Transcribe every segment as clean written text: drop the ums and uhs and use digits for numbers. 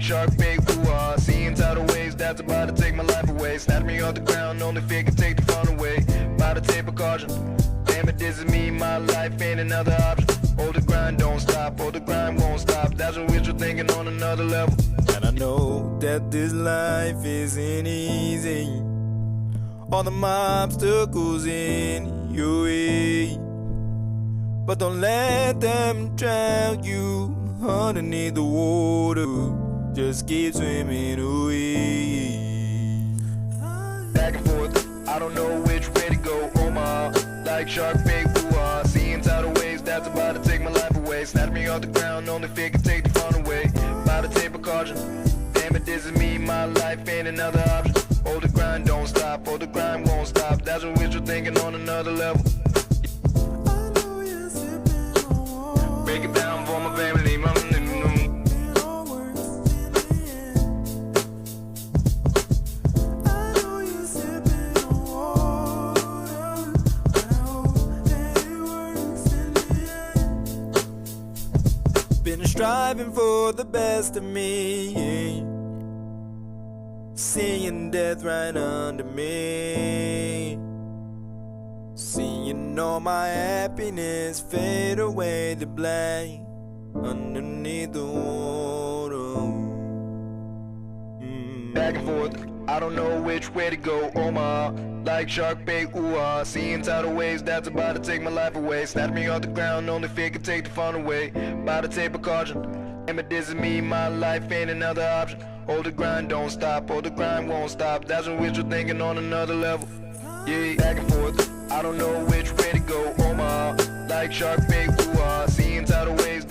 like shark bait, ooh-ah. Seeing tidal waves that's about to take my life away. Snatch me off the ground, only fear can take the fun away. By the tape of caution, damn it, this is me, my life ain't another option. Hold the grind, don't stop, hold the grind, won't stop. That's when we're thinking on another level. And I know that this life isn't easy. All the obstacles in your way, but don't let them drown you underneath the water. Just keep swimming away. Back and forth, I don't know which way to go. Oh my, like shark bait, ooh-ah. Seeing tidal waves that's about to take my life away. Snatch me off the ground, only fear can take the fun away. By the tape of caution, damn it, this is me, my life ain't another option. Hold the grind, don't stop, hold the grind, won't stop. That's when we're thinking on another level. Break it down for my family, been striving for the best of me, seeing death right under me, seeing all my happiness fade away to black underneath the water. Back and forth, I don't know which way to go. Oh my, like shark bait, ooh-ah. Seeing tidal waves that's about to take my life away. Snatch me off the ground, only fear can take the fun away. By the tape of caution, damn it, this is me, my life ain't another option. Hold the grind, don't stop, hold the grind, won't stop. That's when we're thinking on another level. Yeah, back and forth, I don't know which way to go. Oh my, like shark bait, ooh-ah. Seeing tidal waves.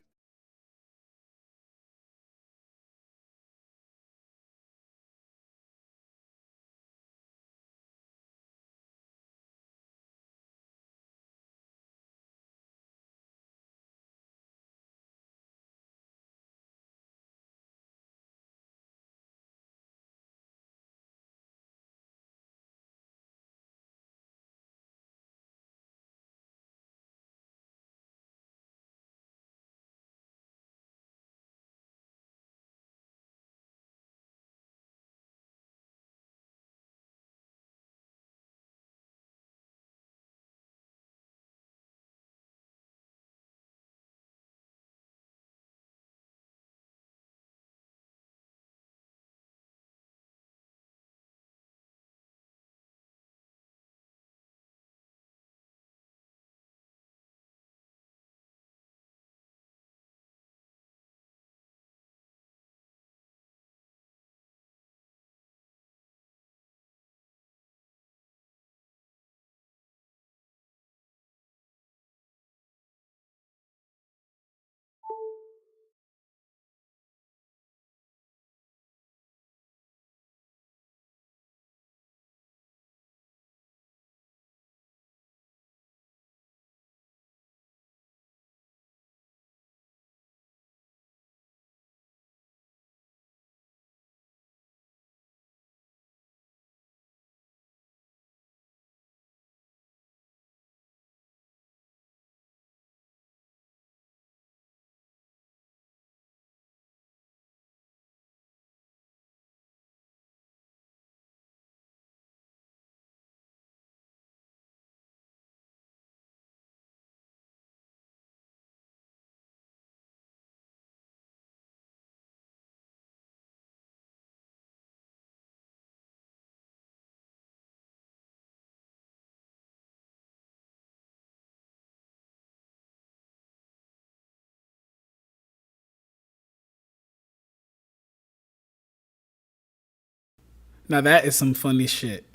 Now that is some funny shit.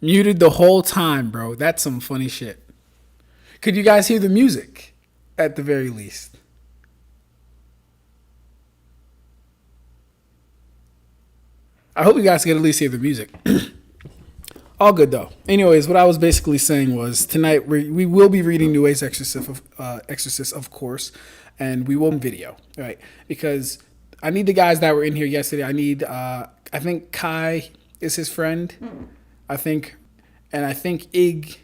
Muted the whole time, bro. That's some funny shit. Could you guys hear the music at the very least? I hope you guys can at least hear the music. All good though. Anyways, what I was basically saying was tonight we will be reading Nues Exorcist, of course, and we will video, right? Because I need the guys that were in here yesterday. I need, I think Kai is his friend. I think Ig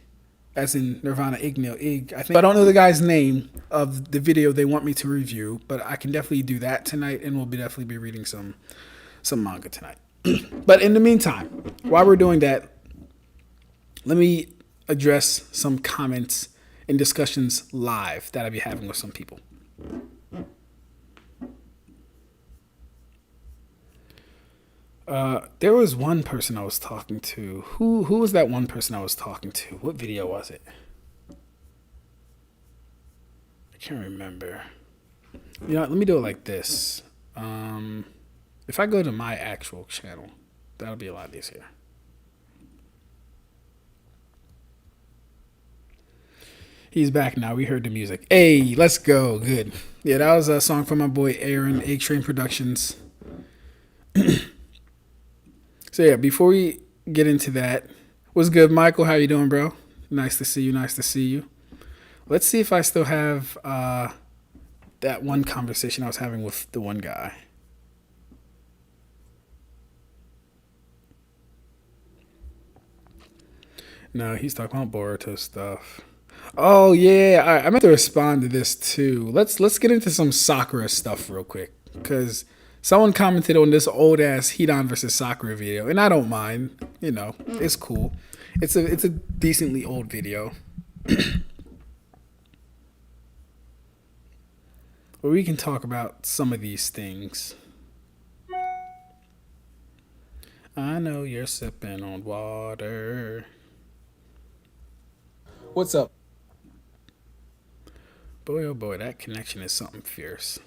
as in Nirvana Ignil Ig. I think I don't know the guy's name of the video they want me to review, but I can definitely do that tonight, and we'll definitely be reading some manga tonight. But in the meantime, while we're doing that, let me address some comments and discussions live that I'll be having with some people. There was one person I was talking to. Who was that one person I was talking to? What video was it? I can't remember. You know, let me do it like this. If I go to my actual channel, that'll be a lot easier. He's back now. We heard the music. Hey, let's go. Good. Yeah, that was a song from my boy Aaron, Egg Train Productions. So yeah, before we get into that, what's good, Michael? How you doing, bro? Nice to see you. Nice to see you. Let's see if I still have that one conversation I was having with the one guy. No, he's talking about Boruto stuff. Oh yeah, I meant to respond to this too. Let's get into some Sakura stuff real quick, because someone commented on this old ass Hidan versus Sakura video, and I don't mind. You know, it's cool. It's a decently old video. But we can talk about some of these things. I know you're sipping on water. What's up? Boy, oh boy, that connection is something fierce.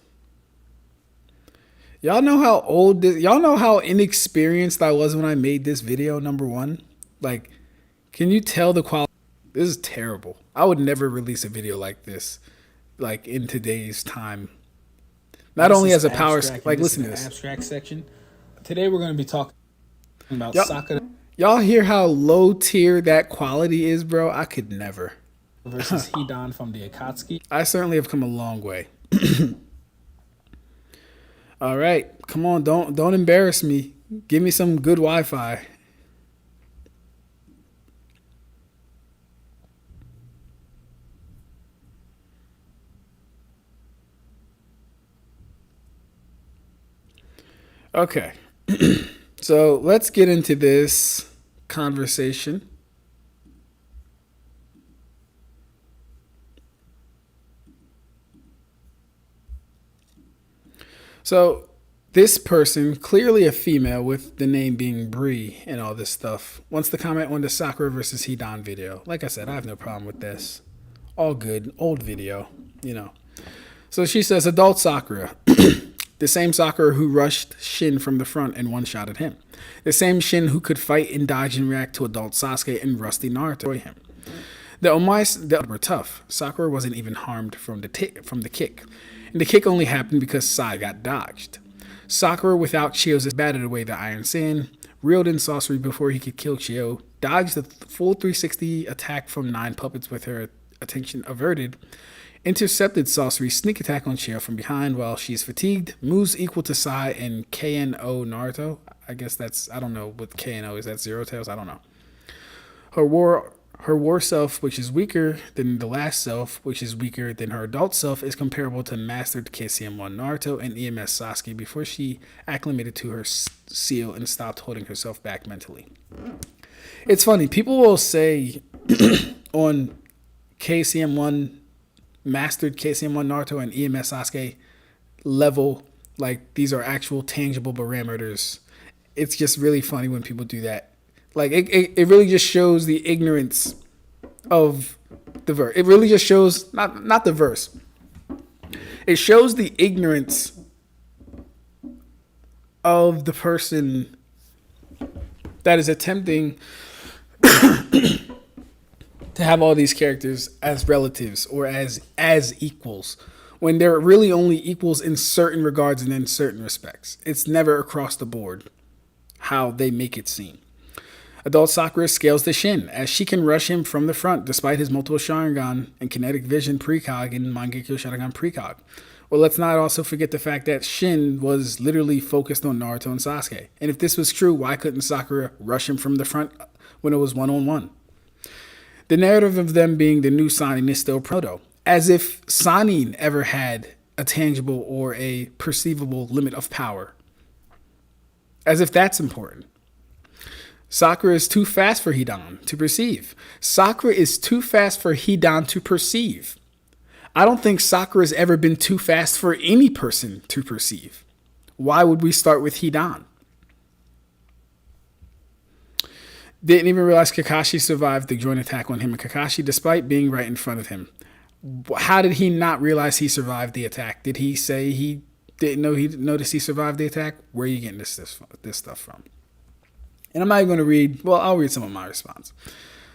Y'all know how old this, y'all know how inexperienced I was when I made this video, number one? Like, can you tell the quality? This is terrible. I would never release a video like this, like, in today's time. Not only as a power, like, listen to this. Ab-Stract section. Today we're going to be talking about Sakura. Y'all hear how low tier that quality is, bro? I could never. Versus Hidan from the Akatsuki. I certainly have come a long way. All right, come on, don't embarrass me. Give me some good Wi-Fi. Okay. So let's get into this conversation. So this person, clearly a female with the name being Bree and all this stuff, wants to comment on the Sakura versus Hidan video. Like I said, I have no problem with this. All good. Old video, you know. So she says, adult Sakura. The same Sakura who rushed Shin from the front and one-shotted him. The same Shin who could fight and dodge and react to adult Sasuke and rusty Naruto him. The Omais were tough. Sakura wasn't even harmed from the kick. And the kick only happened because Sai got dodged. Sakura, without Chio's, batted away the Iron Sand, reeled in sorcery before he could kill Chio, dodged the full 360 attack from 9 puppets with her attention averted, intercepted sorcery's sneak attack on Chio from behind while she's fatigued, moves equal to Sai and KNO Naruto. I guess that's, I don't know what KNO is, that Zero Tails? I don't know. Her war self, which is weaker than the last self, which is weaker than her adult self, is comparable to mastered KCM1 Naruto and EMS Sasuke before she acclimated to her seal and stopped holding herself back mentally. It's funny, people will say on KCM1, mastered KCM1 Naruto and EMS Sasuke level, like these are actual tangible parameters. It's just really funny when people do that. Like, it really just shows the ignorance of the verse. It really just shows, not the verse. It shows the ignorance of the person that is attempting to have all these characters as relatives or as equals, when they're really only equals in certain regards and in certain respects. It's never across the board how they make it seem. Adult Sakura scales the Shin, as she can rush him from the front despite his multiple Sharingan and kinetic vision precog and Mangekyo Sharingan precog. Well, let's not also forget the fact that Shin was literally focused on Naruto and Sasuke. And if this was true, why couldn't Sakura rush him from the front when it was one-on-one? The narrative of them being the new Sannin is still proto, as if Sannin ever had a tangible or a perceivable limit of power. As if that's important. Sakura is too fast for Hidan to perceive. Sakura is too fast for Hidan to perceive. I don't think Sakura has ever been too fast for any person to perceive. Why would we start with Hidan? Didn't even realize Kakashi survived the joint attack on him and Kakashi despite being right in front of him. How did he not realize he survived the attack? Did he say he didn't notice he survived the attack? Where are you getting this stuff from? And I'm not even going to read, well, I'll read some of my response.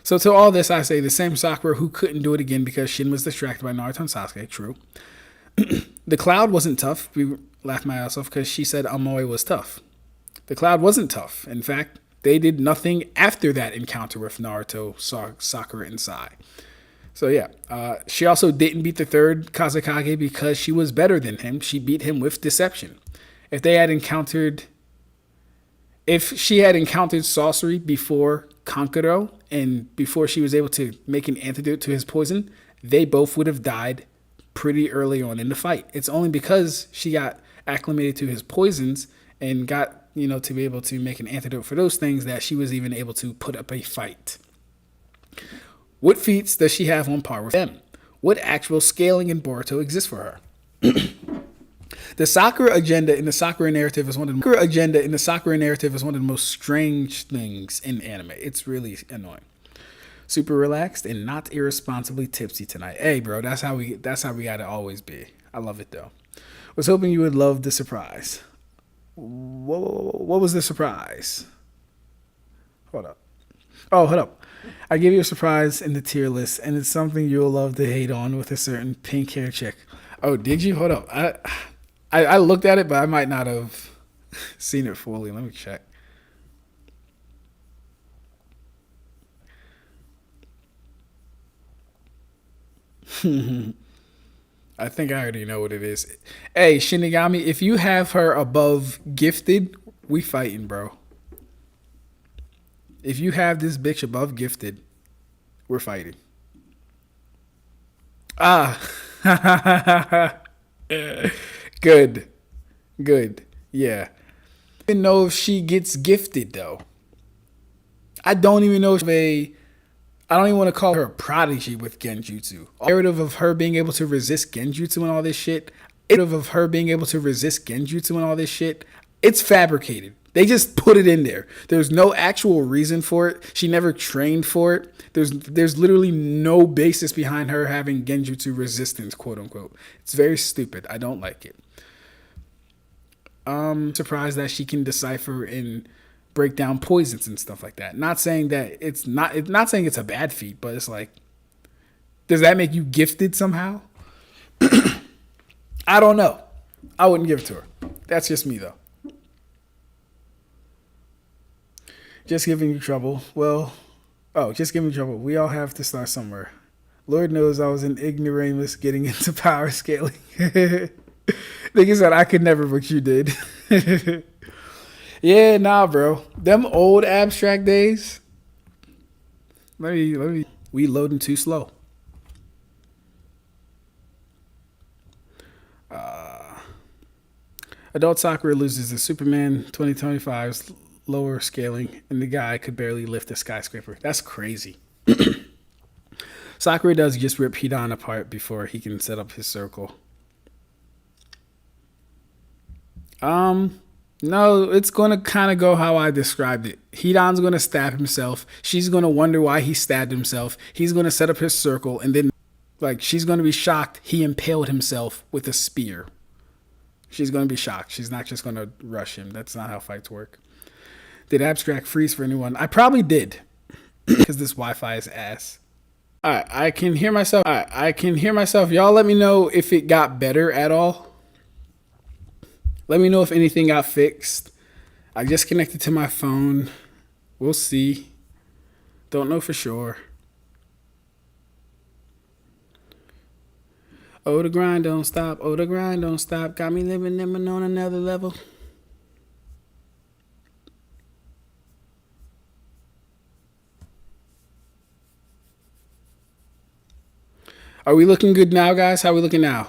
So to all this, I say the same Sakura who couldn't do it again because Shin was distracted by Naruto and Sasuke. True. The Cloud wasn't tough. We laughed my ass off because she said Amoy was tough. The Cloud wasn't tough. In fact, they did nothing after that encounter with Naruto, Sakura, and Sai. So yeah, she also didn't beat the third Kazekage because she was better than him. She beat him with deception. If she had encountered sorcery before Kankuro and before she was able to make an antidote to his poison, they both would have died pretty early on in the fight. It's only because she got acclimated to his poisons and got, to be able to make an antidote for those things that she was even able to put up a fight. What feats does she have on par with them? What actual scaling in Boruto exists for her? The Sakura agenda in the Sakura narrative is one of the most strange things in anime. It's really annoying. Super relaxed and not irresponsibly tipsy tonight. Hey, bro, that's how we gotta always be. I love it though. Was hoping you would love the surprise. What was the surprise? Hold up. I gave you a surprise in the tier list, and it's something you'll love to hate on with a certain pink hair chick. Oh, did you? Hold up. I looked at it, but I might not have seen it fully. Let me check. I think I already know what it is. Hey, Shinigami, if you have her above gifted, we fighting, bro. If you have this bitch above gifted, we're fighting. Good. Yeah. I don't even know if she gets gifted, though. I don't even know if I don't even want to call her a prodigy with Genjutsu. The narrative of her being able to resist Genjutsu and all this shit, it's fabricated. They just put it in there. There's no actual reason for it. She never trained for it. There's literally no basis behind her having Genjutsu resistance, quote unquote. It's very stupid. I don't like it. Surprised that she can decipher and break down poisons and stuff like that. Not saying that it's not saying it's a bad feat, but it's like, does that make you gifted somehow? I don't know. I wouldn't give it to her. That's just me though. Just giving you trouble. Just giving you trouble. We all have to start somewhere. Lord knows I was an ignoramus getting into power scaling. Nigga said I could never, but you did. Yeah, nah, bro. Them old Ab-Stract days. Let me. We loading too slow. Adult Sakura loses to Superman 2025's lower scaling, and the guy could barely lift a skyscraper. That's crazy. Sakura does just rip Hidan apart before he can set up his circle. No, it's going to kind of go how I described it. Hidan's going to stab himself. She's going to wonder why he stabbed himself. He's going to set up his circle, and then, she's going to be shocked he impaled himself with a spear. She's going to be shocked. She's not just going to rush him. That's not how fights work. Did Ab-Stract freeze for anyone? I probably did. Because this Wi-Fi is ass. Alright, I can hear myself. Y'all let me know if it got better at all. Let me know if anything got fixed. I just connected to my phone. We'll see. Don't know for sure. Oh, the grind don't stop. Oh, the grind don't stop. Got me living on another level. Are we looking good now, guys? How are we looking now?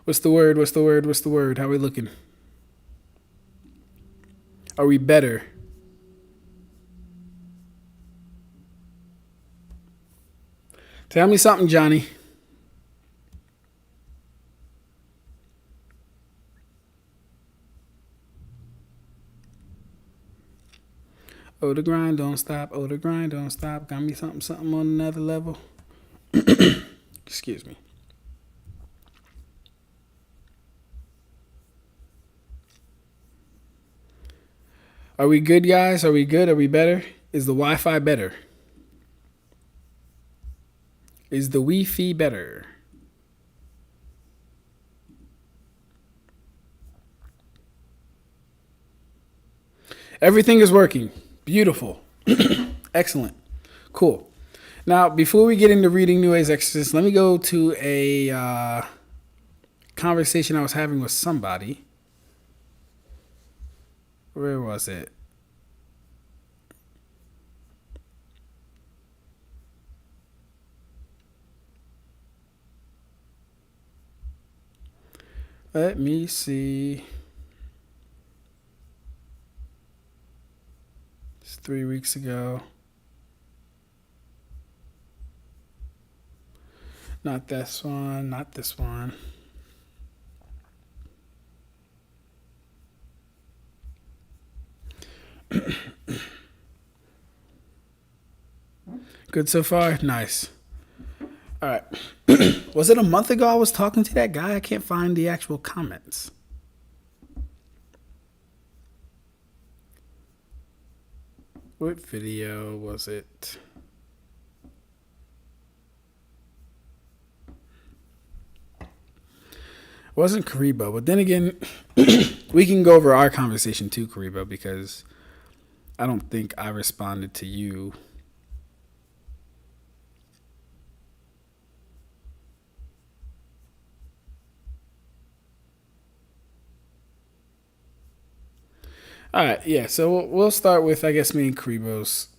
What's the word? What's the word? What's the word? How are we looking? Are we better? Tell me something, Johnny. Oh, the grind don't stop. Oh, the grind don't stop. Got me something on another level. Excuse me. Are we good, guys? Are we good? Are we better? Is the Wi-Fi better? Is the Wi-Fi better? Everything is working. Beautiful. Excellent. Cool. Now, before we get into reading Nues Exorcist, let me go to a conversation I was having with somebody. Where was it? Let me see. It's 3 weeks ago. Not this one, not this one. Good so far? Nice. All right. Was it a month ago I was talking to that guy? I can't find the actual comments. What video was it? It wasn't Kuribo, but then again, we can go over our conversation too, Kuribo, because I don't think I responded to you. All right, yeah, so we'll start with, I guess, me and Kuribo's.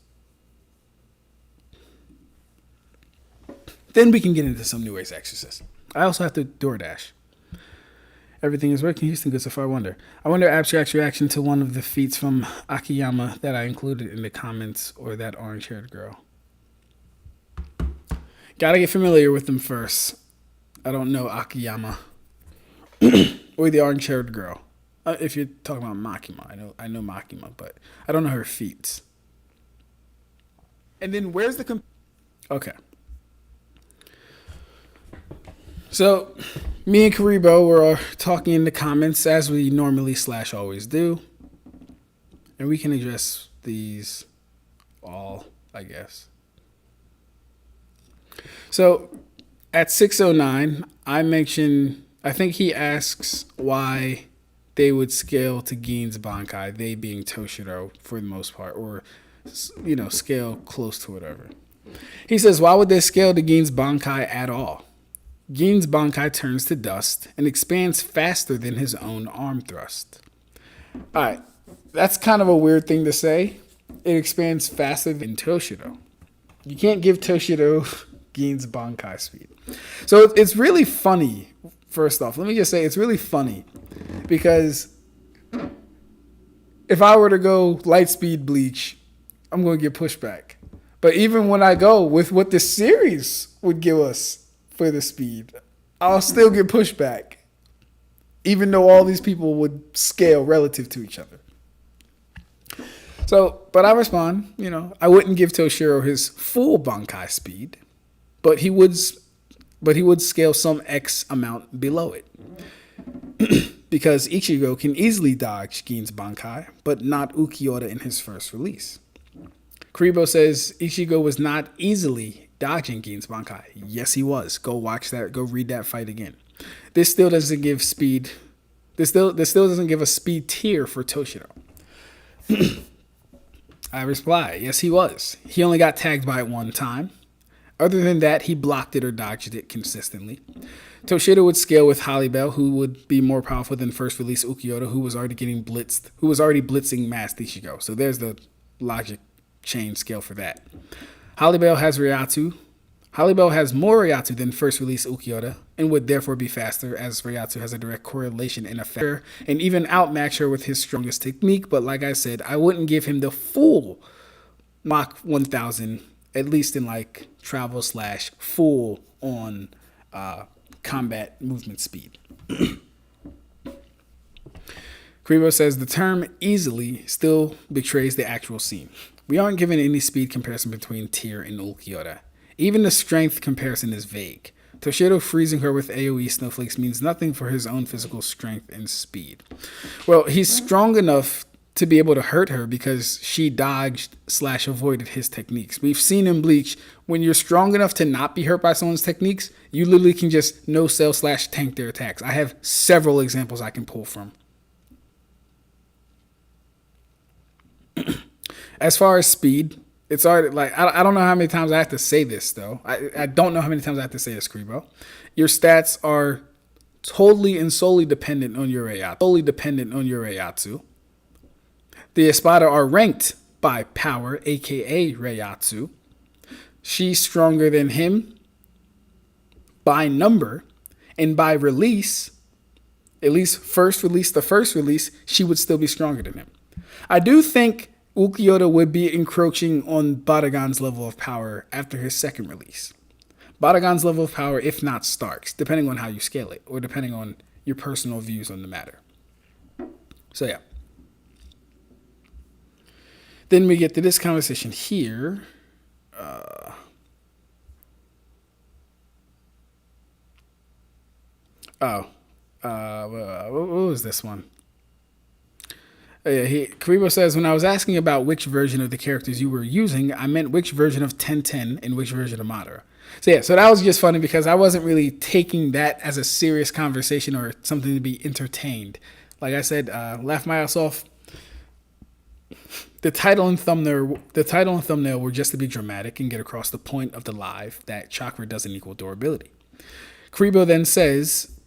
Then we can get into some Nues Exorcist. I also have to DoorDash. Everything is working. Houston, good so far. I wonder Ab-Stract's reaction to one of the feats from Akiyama that I included in the comments, or that orange-haired girl. Gotta get familiar with them first. I don't know Akiyama. Or the orange-haired girl. If you're talking about Makima, I know Makima, but I don't know her feats. And then where's the okay. So, me and Kuribo were talking in the comments as we normally / always do, and we can address these all, I guess. So, at 6:09, I think he asks why they would scale to Gin's Bankai, they being Toshiro for the most part, or, scale close to whatever. He says, why would they scale to Gin's Bankai at all? Gin's Bankai turns to dust and expands faster than his own arm thrust. All right, that's kind of a weird thing to say. It expands faster than Toshiro. You can't give Toshiro Gin's Bankai speed. So it's really funny. First off, let me just say it's really funny because if I were to go light speed Bleach, I'm going to get pushback. But even when I go with what the series would give us for the speed, I'll still get pushback, even though all these people would scale relative to each other. So, but I respond, I wouldn't give Toshiro his full Bankai speed, but he would scale some X amount below it. Because Ichigo can easily dodge Gin's Bankai, but not Ulquiorra in his first release. Kuribo says Ichigo was not easily dodging Gin's Bankai. Yes, he was. Go watch that. Go read that fight again. This still doesn't give speed. This still doesn't give a speed tier for Toshiro. I reply, yes, he was. He only got tagged by it one time. Other than that, he blocked it or dodged it consistently. Toshiro would scale with Halibel, who would be more powerful than first release Ulquiorra, who was already getting blitzed, who was already blitzing Masked Ichigo. So there's the logic chain scale for that. Halibel has Reiatsu. Halibel has more Reiatsu than first release Ulquiorra and would therefore be faster, as Reiatsu has a direct correlation in effect and even outmatch her with his strongest technique. But like I said, I wouldn't give him the full Mach 1000, at least in like travel / full on combat movement speed. Kuribo says the term easily still betrays the actual scene. We aren't given any speed comparison between Tyr and Ulquiorra. Even the strength comparison is vague. Toshido freezing her with AoE snowflakes means nothing for his own physical strength and speed. Well, he's strong enough to be able to hurt her because she dodged / avoided his techniques. We've seen in Bleach, when you're strong enough to not be hurt by someone's techniques, you literally can just no-sell / tank their attacks. I have several examples I can pull from. As far as speed, it's already like, I don't know how many times I have to say this though. I don't know how many times I have to say this, Kuribo. Your stats are totally and solely dependent on your Reiatsu. The Espada are ranked by power, aka Reiatsu. She's stronger than him by number, and by release, at least the first release, she would still be stronger than him. I do think Ulquiorra would be encroaching on Baragan's level of power after his second release. Baragan's level of power, if not Stark's, depending on how you scale it, or depending on your personal views on the matter. So yeah. Then we get to this conversation here. What was this one? Kuribo says, when I was asking about which version of the characters you were using, I meant which version of 1010 and which version of Madara. So yeah, so that was just funny because I wasn't really taking that as a serious conversation or something to be entertained. Like I said, laugh my ass off. The title and thumbnail were just to be dramatic and get across the point of the live that chakra doesn't equal durability. Kuribo then says,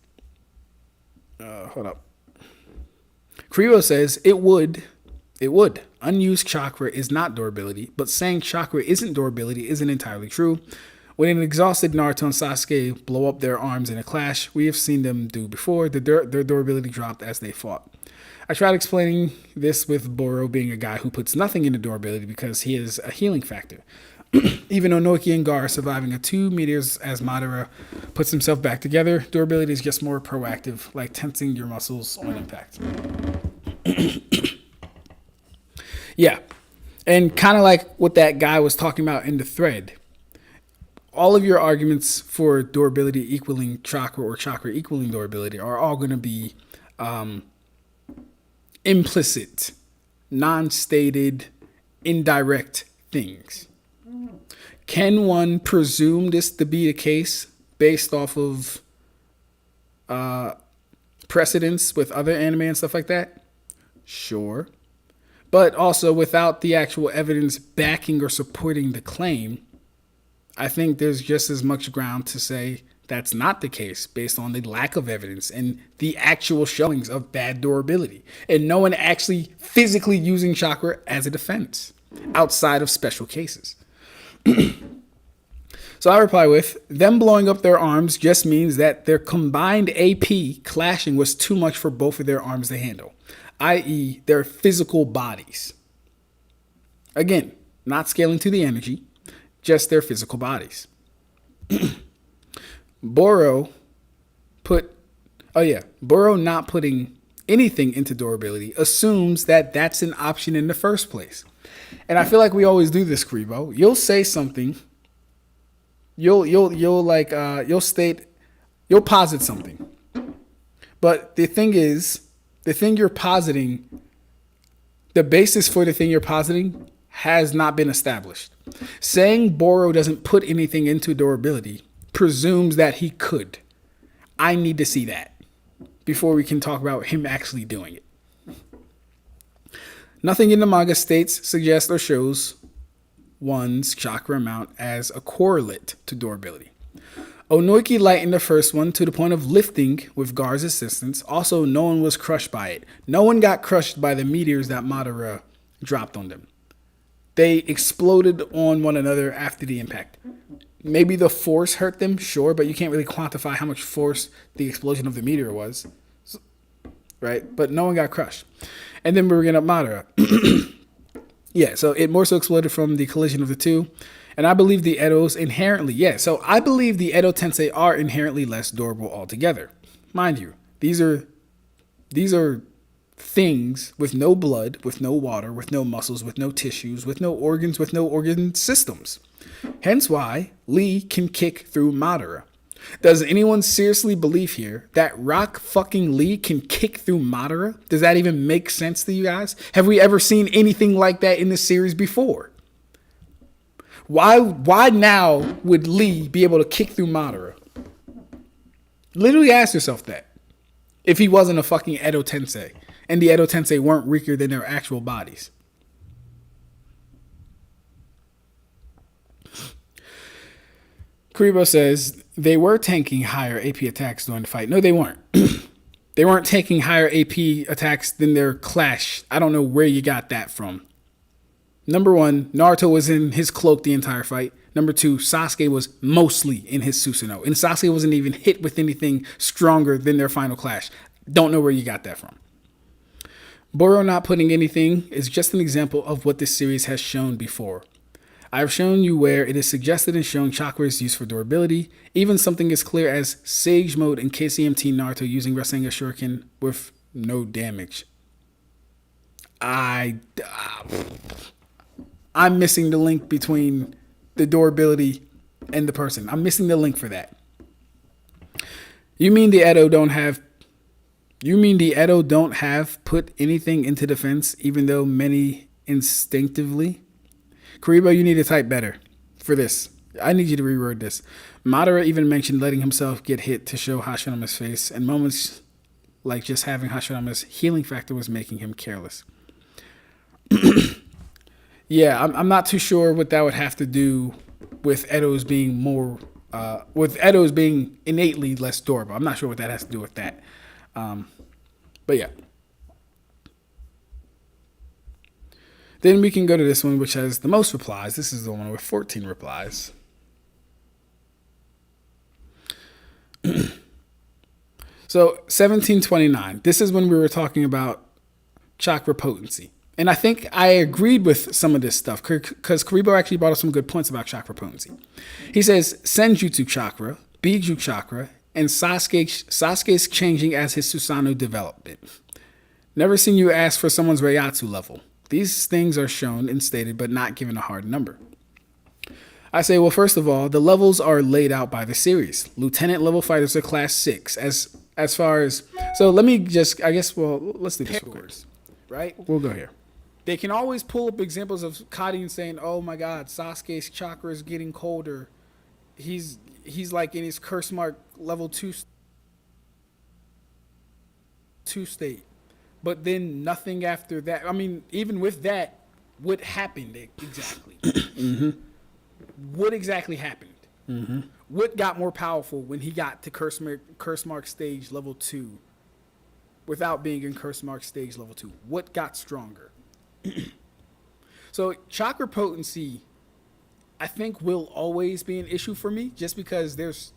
Kuribo says it would. Unused chakra is not durability, but saying chakra isn't durability isn't entirely true. When an exhausted Naruto and Sasuke blow up their arms in a clash, we have seen them do before, their durability dropped as they fought. I tried explaining this with Boro being a guy who puts nothing into durability because he is a healing factor. Even Onoki and Gar surviving a 2 meters as Madara puts himself back together, durability is just more proactive, like tensing your muscles on impact. Yeah, and kind of like what that guy was talking about in the thread. All of your arguments for durability equaling chakra or chakra equaling durability are all going to be implicit, non-stated, indirect things. Can one presume this to be the case based off of precedents with other anime and stuff like that? Sure. But also without the actual evidence backing or supporting the claim, I think there's just as much ground to say that's not the case based on the lack of evidence and the actual showings of bad durability and no one actually physically using chakra as a defense outside of special cases. So I reply with, them blowing up their arms just means that their combined AP clashing was too much for both of their arms to handle, i.e. their physical bodies. Again, not scaling to the energy, just their physical bodies. Boro not putting anything into durability assumes that that's an option in the first place. And I feel like we always do this, Kuribo. You'll say something, you'll posit something. But the thing is, the thing you're positing, the basis for the thing you're positing has not been established. Saying Boro doesn't put anything into durability presumes that he could. I need to see that before we can talk about him actually doing it. Nothing in the manga states, suggests, or shows one's chakra amount as a correlate to durability. Onoki lightened the first one to the point of lifting with Gar's assistance. Also, no one was crushed by it. No one got crushed by the meteors that Madara dropped on them. They exploded on one another after the impact. Maybe the force hurt them, sure, but you can't really quantify how much force the explosion of the meteor was, right? But no one got crushed. And then we're bringing up Madara. Yeah, so it more so exploded from the collision of the two. And I believe the Edos inherently, so I believe the Edo Tensei are inherently less durable altogether. Mind you, these are things with no blood, with no water, with no muscles, with no tissues, with no organs, with no organ systems. Hence why Lee can kick through Madara. Does anyone seriously believe here that Rock fucking Lee can kick through Madara? Does that even make sense to you guys? Have we ever seen anything like that in this series before? Why now would Lee be able to kick through Madara? Literally ask yourself that. If he wasn't a fucking Edo Tensei, and the Edo Tensei weren't weaker than their actual bodies. Kuribo says they were tanking higher AP attacks during the fight. No, they weren't. They weren't taking higher AP attacks than their clash. I don't know where you got that from. Number one, Naruto was in his cloak the entire fight. Number two, Sasuke was mostly in his Susanoo. And Sasuke wasn't even hit with anything stronger than their final clash. Don't know where you got that from. Boro not putting anything is just an example of what this series has shown before. I have shown you where it is suggested and shown chakra is used for durability. Even something as clear as Sage Mode in KCMT Naruto using Rasengan Shuriken with no damage. I'm missing the link between the durability and the person. I'm missing the link for that. You mean the Edo don't have put anything into defense, even though many instinctively? Kuribo, you need to type better for this. I need you to reword this. Madara even mentioned letting himself get hit to show Hashirama's face, and moments like just having Hashirama's healing factor was making him careless. Yeah, I'm not too sure what that would have to do with Edos being innately less durable. I'm not sure what that has to do with that. But yeah. Then we can go to this one, which has the most replies. This is the one with 14 replies. So 1729. This is when we were talking about chakra potency. And I think I agreed with some of this stuff because Kuribo actually brought up some good points about chakra potency. He says Senjutsu chakra, Biju chakra, and Sasuke's changing as his Susanoo development. Never seen you ask for someone's Reiatsu level. These things are shown and stated, but not given a hard number. I say, well, first of all, the levels are laid out by the series. Lieutenant level fighters are class 6. As far as, so let me just, I guess, well, let's do this real quick, right? We'll go here. They can always pull up examples of Kadin saying, oh my God, Sasuke's chakra is getting colder. He's like in his curse mark level 2 state. But then nothing after that. I mean, even with that, what happened exactly? Mm-hmm. What exactly happened? Mm-hmm. What got more powerful when he got to curse mark stage level 2 without being in curse mark stage level 2? What got stronger? So chakra potency, I think, will always be an issue for me just because there's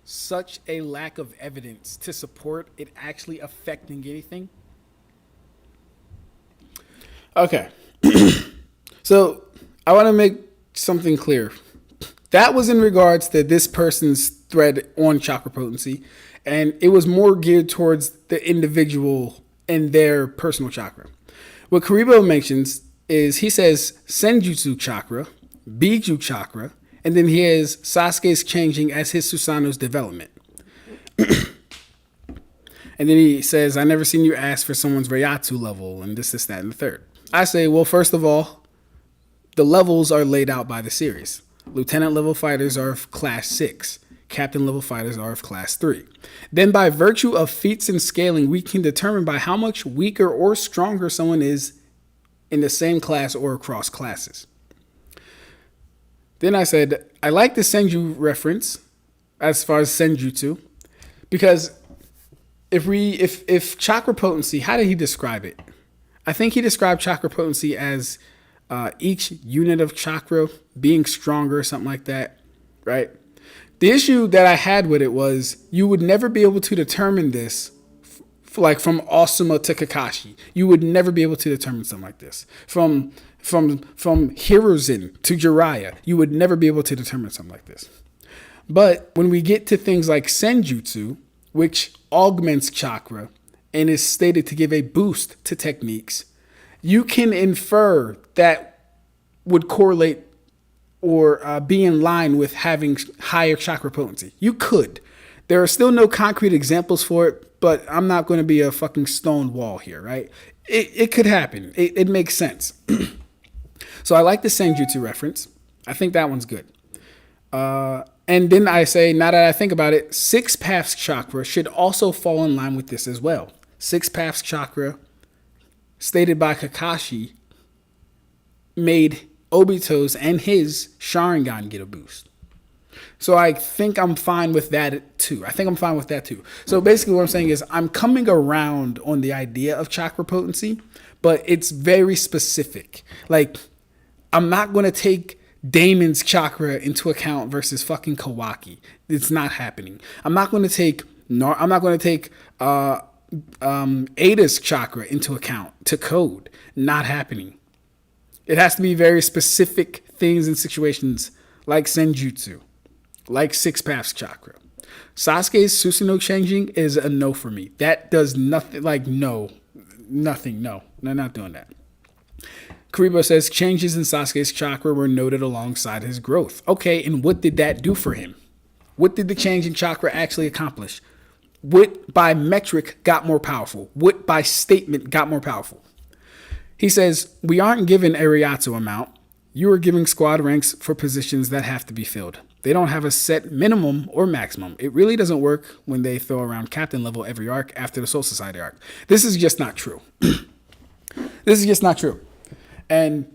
such a lack of evidence to support it actually affecting anything. Okay. So I want to make something clear. That was in regards to this person's thread on chakra potency, and it was more geared towards the individual and their personal chakra. What Kuribo mentions is he says Senjutsu chakra, Biju chakra, and then he has Sasuke's changing as his Susanoo's development. And then he says, I never seen you ask for someone's Reiatsu level and this, that, and the third. I say, well, first of all, the levels are laid out by the series. Lieutenant level fighters are of class 6. Captain level fighters are of class 3. Then by virtue of feats and scaling, we can determine by how much weaker or stronger someone is in the same class or across classes. Then I said, I like the Senju reference as far as Senjutsu, because if chakra potency, how did he describe it? I think he described chakra potency as each unit of chakra being stronger, something like that, right? The issue that I had with it was you would never be able to determine this, like from Asuma to Kakashi. You would never be able to determine something like this. From Hiruzen to Jiraiya, you would never be able to determine something like this. But when we get to things like Senjutsu, which augments chakra and is stated to give a boost to techniques, you can infer that would correlate or be in line with having higher chakra potency. You could. There are still no concrete examples for it, but I'm not going to be a fucking stone wall here, right? It could happen. It makes sense. So I like the Senjutsu reference. I think that one's good. And then I say, now that I think about it, Six Paths Chakra should also fall in line with this as well. Six Paths Chakra, stated by Kakashi, made Obito's and his Sharingan get a boost. So I think I'm fine with that too. So basically what I'm saying is I'm coming around on the idea of chakra potency, but it's very specific. Like, I'm not going to take Damon's chakra into account versus fucking Kawaki. It's not happening. I'm not going to take Ada's chakra into account to code. Not happening. It has to be very specific things and situations like Senjutsu, like Six Paths Chakra. Sasuke's Susanoo changing is a no for me. That does nothing. Like, nothing. No, they're not doing that. Kuribo says changes in Sasuke's chakra were noted alongside his growth. Okay, and what did that do for him? What did the change in chakra actually accomplish? What by metric got more powerful? What by statement got more powerful? He says, we aren't given a Reiatsu amount. You are giving squad ranks for positions that have to be filled. They don't have a set minimum or maximum. It really doesn't work when they throw around captain level every arc after the Soul Society arc. This is just not true. And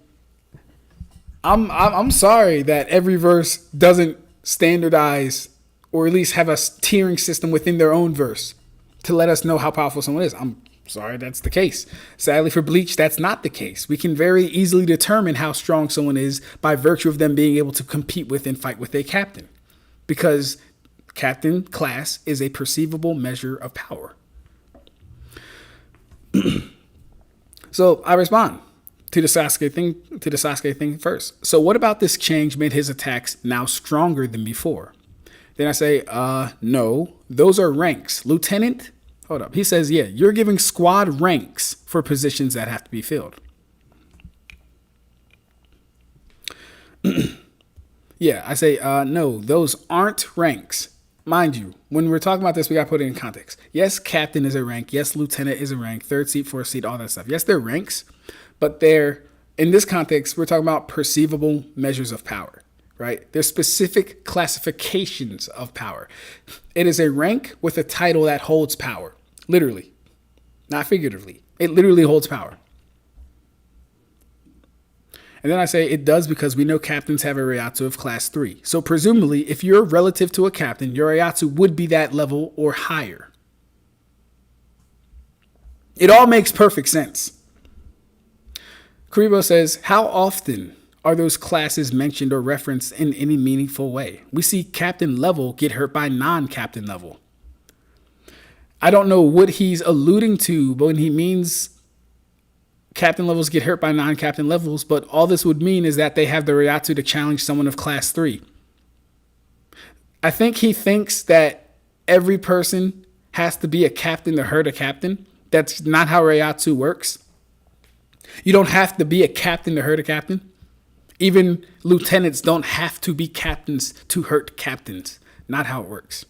I'm sorry that every verse doesn't standardize or at least have a tiering system within their own verse to let us know how powerful someone is. I'm sorry that's the case. Sadly for Bleach, that's not the case. We can very easily determine how strong someone is by virtue of them being able to compete with and fight with a captain, because captain class is a perceivable measure of power. So I respond to the Sasuke thing first. So what about this change made his attacks now stronger than before? Then I say, no, those are ranks. Lieutenant, hold up. He says, yeah, you're giving squad ranks for positions that have to be filled. Yeah, I say, no, those aren't ranks. Mind you, when we're talking about this, we got to put it in context. Yes, captain is a rank. Yes, lieutenant is a rank. Third seat, fourth seat, all that stuff. Yes, they're ranks. But they're, in this context, we're talking about perceivable measures of power, right? There's specific classifications of power. It is a rank with a title that holds power, literally, not figuratively. It literally holds power. And then I say it does because we know captains have a Reiatsu of class 3. So presumably, if you're relative to a captain, your Reiatsu would be that level or higher. It all makes perfect sense. Kuribo says, how often are those classes mentioned or referenced in any meaningful way? We see captain level get hurt by non-captain level. I don't know what he's alluding to, but when he means captain levels get hurt by non-captain levels, but all this would mean is that they have the Reiatsu to challenge someone of class 3. I think he thinks that every person has to be a captain to hurt a captain. That's not how Reiatsu works. You don't have to be a captain to hurt a captain. Even lieutenants don't have to be captains to hurt captains. Not how it works.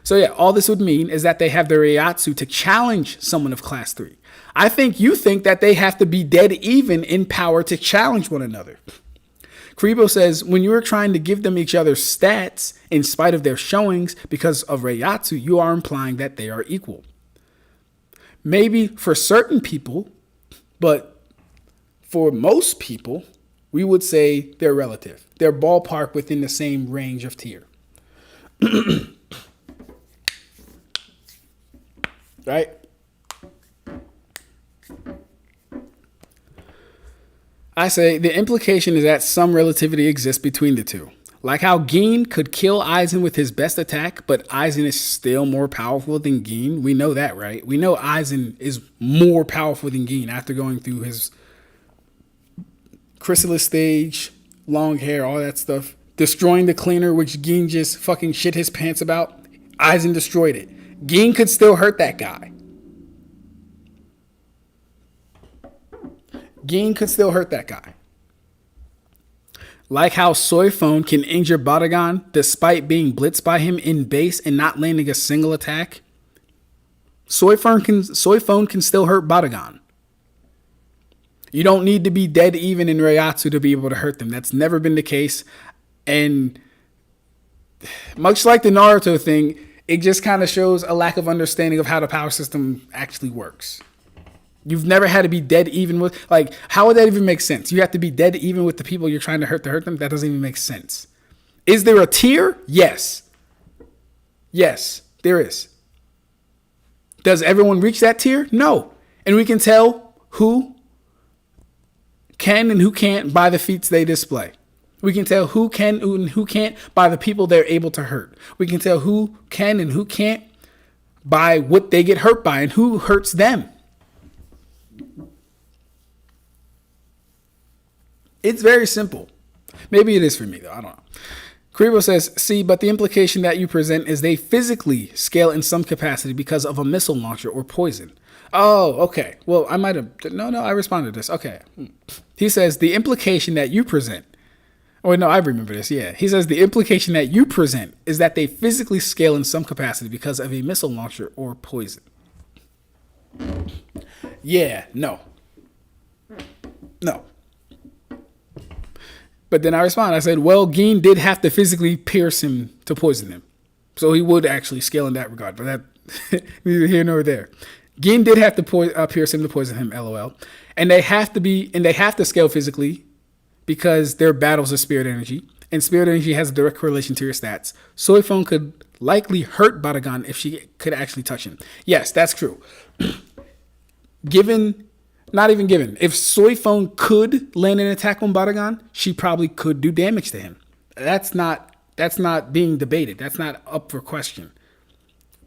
So yeah, all this would mean is that they have the Reiatsu to challenge someone of class 3. I think you think that they have to be dead even in power to challenge one another. Kuribo says, when you are trying to give them each other stats in spite of their showings because of Reiatsu, you are implying that they are equal. Maybe for certain people, but for most people, we would say they're relative. They're ballpark within the same range of tier. Right? I say the implication is that some relativity exists between the two. Like how Gin could kill Aizen with his best attack, but Aizen is still more powerful than Gin. We know that, right? We know Aizen is more powerful than Gin after going through his chrysalis stage, long hair, all that stuff. Destroying the cleaner, which Gin just fucking shit his pants about. Aizen destroyed it. Gin could still hurt that guy. Gin could still hurt that guy. Like how Soifone can injure Baragon despite being blitzed by him in base and not landing a single attack. Soifone can still hurt Baragon. You don't need to be dead even in Reiatsu to be able to hurt them. That's never been the case. And much like the Naruto thing, it just kind of shows a lack of understanding of how the power system actually works. You've never had to be dead even with, like, how would that even make sense? You have to be dead even with the people you're trying to hurt them? That doesn't even make sense. Is there a tier? Yes. Yes, there is. Does everyone reach that tier? No. And we can tell who can and who can't by the feats they display. We can tell who can and who can't by the people they're able to hurt. We can tell who can and who can't by what they get hurt by and who hurts them. It's very simple. Maybe it is for me, though. I don't know. Kuribo says, see, but the implication that you present is they physically scale in some capacity because of a missile launcher or poison. Oh, okay. Well, I might have... No, I responded to this. Okay. He says, the implication that you present... Oh, no, I remember this. Yeah. He says, the implication that you present is that they physically scale in some capacity because of a missile launcher or poison. Yeah, no. But then I respond. I said, well, Gin did have to physically pierce him to poison him. So he would actually scale in that regard. But that, neither here nor there. Gin did have to pierce him to poison him, LOL. And they have to scale physically because their battles are spirit energy. And spirit energy has a direct correlation to your stats. Soifone could likely hurt Baragon if she could actually touch him. Yes, that's true. Not even given. If Soifone could land an attack on Baragon, she probably could do damage to him. That's not being debated. That's not up for question.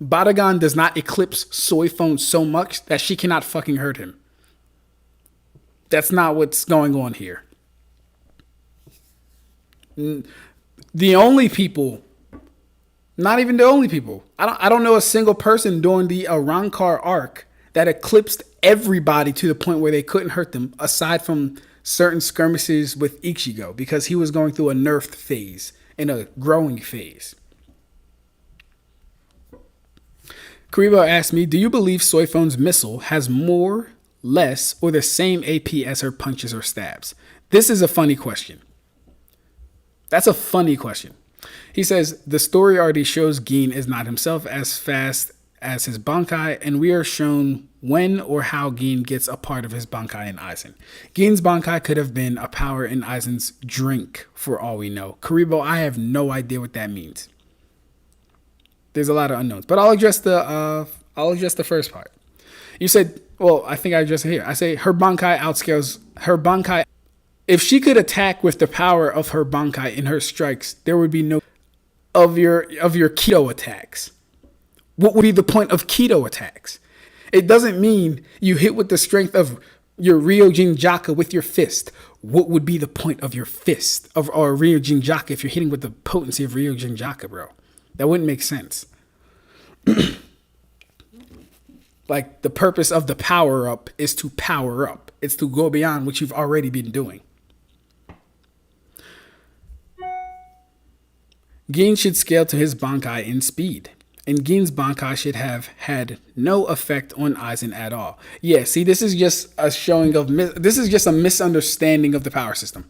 Baragon does not eclipse Soifone so much that she cannot fucking hurt him. That's not what's going on here. The only people, not even the only people. I don't know a single person during the Arrancar arc that eclipsed everybody to the point where they couldn't hurt them, aside from certain skirmishes with Ichigo, because he was going through a nerfed phase and a growing phase. Kuribo asked me, do you believe Soifone's missile has more, less, or the same AP as her punches or stabs? This is a funny question. That's a funny question. He says, the story already shows Gin is not himself as fast as his Bankai, and we are shown when or how Gin gets a part of his Bankai in Aizen. Gin's Bankai could have been a power in Aizen's drink, for all we know. Kuribo, I have no idea what that means. There's a lot of unknowns, but I'll address the first part. You said, well, I think I addressed it here. I say her Bankai outscales her Bankai. If she could attack with the power of her Bankai in her strikes, there would be no of your Keto attacks. What would be the point of Keto attacks? It doesn't mean you hit with the strength of your Ryojin Jaka with your fist. What would be the point of your fist or Ryojin Jaka if you're hitting with the potency of Ryojin Jaka, bro? That wouldn't make sense. Like, the purpose of the power up is to power up. It's to go beyond what you've already been doing. Gin should scale to his Bankai in speed. And Gin's Bankai should have had no effect on Aizen at all. Yeah, see, this is just a showing of... This is just a misunderstanding of the power system.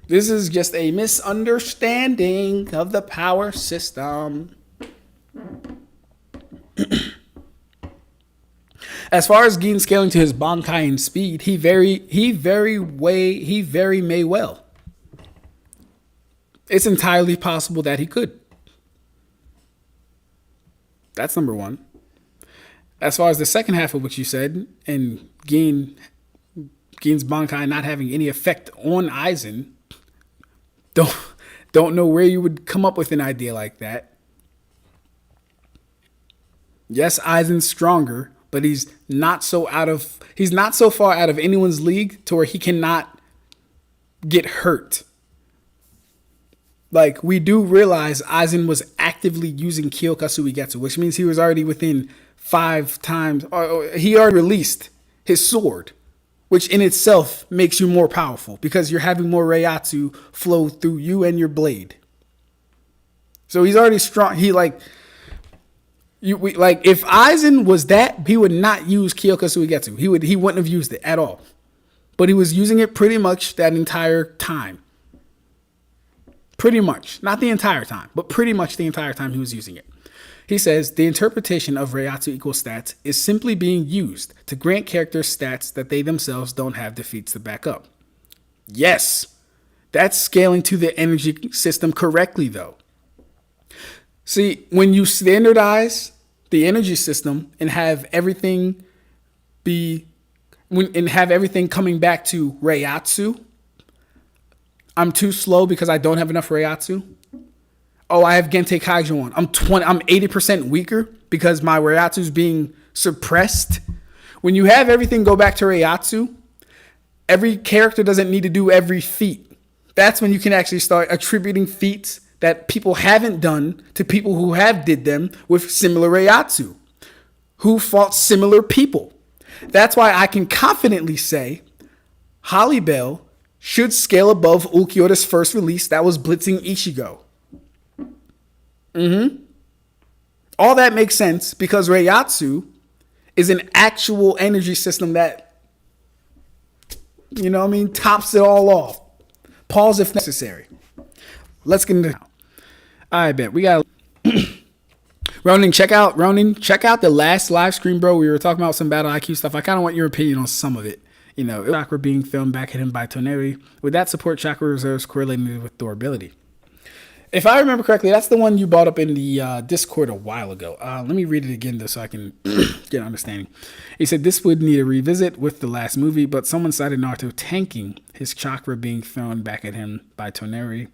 This is just a misunderstanding of the power system. As far as Gin scaling to his Bankai in speed, he very may well. It's entirely possible that he could. That's number one. As far as the second half of what you said, and Gin's Bankai not having any effect on Aizen, don't know where you would come up with an idea like that. Yes, Aizen's stronger, but he's not so far out of anyone's league to where he cannot get hurt. Like, we do realize Aizen was actively using Kyoka Suigetsu, which means he was already within 5 times, or he already released his sword, which in itself makes you more powerful because you're having more Reiatsu flow through you and your blade. So he's already strong. If Aizen was that, he would not use Kyoka Suigetsu. He wouldn't have used it at all. But he was using it pretty much that entire time. Pretty much. Not the entire time, but pretty much the entire time he was using it. He says, the interpretation of Reiatsu equals stats is simply being used to grant characters stats that they themselves don't have defeats to back up. Yes, that's scaling to the energy system correctly, though. See, when you standardize the energy system and have everything coming back to Reiatsu, I'm too slow because I don't have enough Reiatsu. Oh, I have Gente Kaiju on. I'm 80% weaker because my Reiatsu is being suppressed. When you have everything go back to Reiatsu, every character doesn't need to do every feat. That's when you can actually start attributing feats that people haven't done to people who have did them with similar Reiatsu, who fought similar people. That's why I can confidently say Halibel should scale above Ulquiorra's first release. That was blitzing Ichigo. All that makes sense because Reiatsu is an actual energy system that, tops it all off. Pause if necessary. Let's get into. I bet we got. Ronin, check out the last live stream, bro. We were talking about some battle IQ stuff. I kind of want your opinion on some of it. Chakra being filmed back at him by Toneri. With that support, chakra reserves correlating with durability. If I remember correctly, that's the one you brought up in the Discord a while ago. Let me read it again, though, so I can get an understanding. He said this would need a revisit with the last movie, but someone cited Naruto tanking his chakra being thrown back at him by Toneri.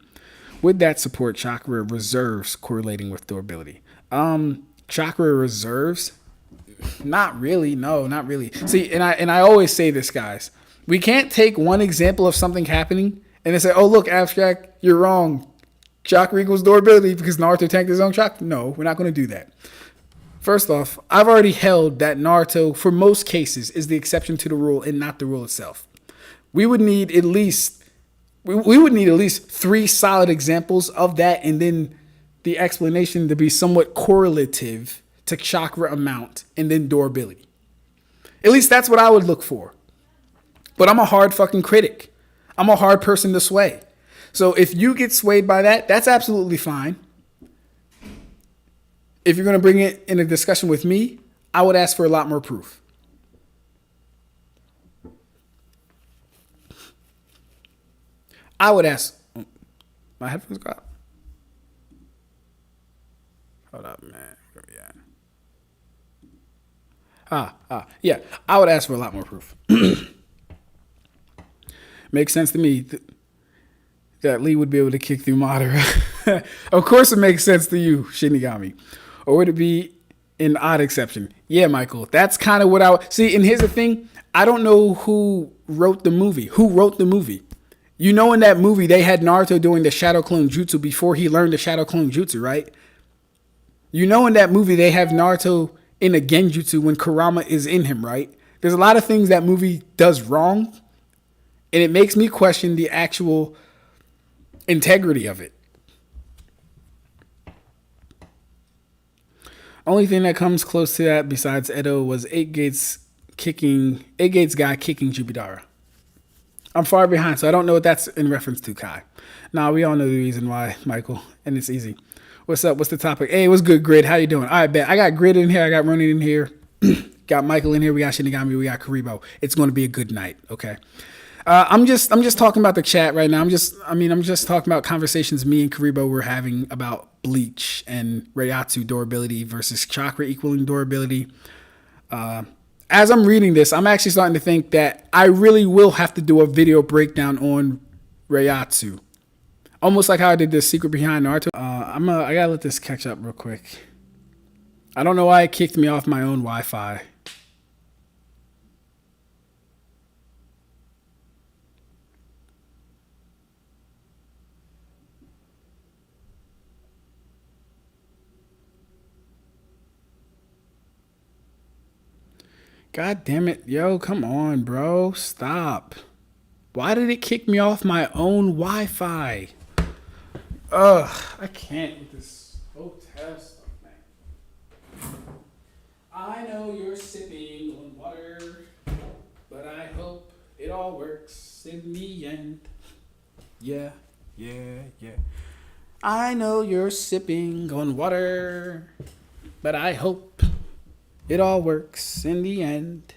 With that support, chakra reserves correlating with durability. Chakra reserves? Not really. No, not really. See, and I always say this, guys. We can't take one example of something happening and then say, oh, look, Ab-Stract, you're wrong. Chakra equals durability because Naruto tanked his own chakra. No, we're not going to do that. First off, I've already held that Naruto, for most cases, is the exception to the rule and not the rule itself. We would need at least 3 solid examples of that, and then the explanation to be somewhat correlative to chakra amount and then durability. At least that's what I would look for. But I'm a hard fucking critic. I'm a hard person to sway. So if you get swayed by that, that's absolutely fine. If you're going to bring it in a discussion with me, I would ask for a lot more proof. I would ask. My headphones got out. Hold up, man. Where we at? Yeah. I would ask for a lot more proof. Makes sense to me that Lee would be able to kick through Madara. Of course it makes sense to you, Shinigami. Or would it be an odd exception? Yeah, Michael. That's kind of what I would... See, and here's the thing. I don't know who wrote the movie. Who wrote the movie? In that movie, they had Naruto doing the Shadow Clone Jutsu before he learned the Shadow Clone Jutsu, right? In that movie, they have Naruto in a Genjutsu when Kurama is in him, right? There's a lot of things that movie does wrong, and it makes me question the actual integrity of it. Only thing that comes close to that besides Edo was 8 Gates guy kicking Jubidara. I'm far behind, so I don't know what that's in reference to, Kai. Nah, we all know the reason why, Michael, and it's easy. What's up? What's the topic? Hey, what's good, Grid? How you doing? All right, bet. I got Grid in here. I got Ronin in here. Got Michael in here. We got Shinigami. We got Kuribo. It's going to be a good night, okay? I'm just talking about the chat right now. I'm just talking about conversations me and Kuribo were having about Bleach and Reiatsu durability versus chakra equaling durability. As I'm reading this, I'm actually starting to think that I really will have to do a video breakdown on Reiatsu. Almost like how I did the secret behind Naruto. I gotta let this catch up real quick. I don't know why it kicked me off my own Wi-Fi. God damn it. Yo, come on, bro. Stop. Why did it kick me off my own Wi-Fi? Ugh, I can't with this hotel stuff, man. I know you're sipping on water, but I hope it all works in the end. Yeah. I know you're sipping on water, but I hope it all works in the end.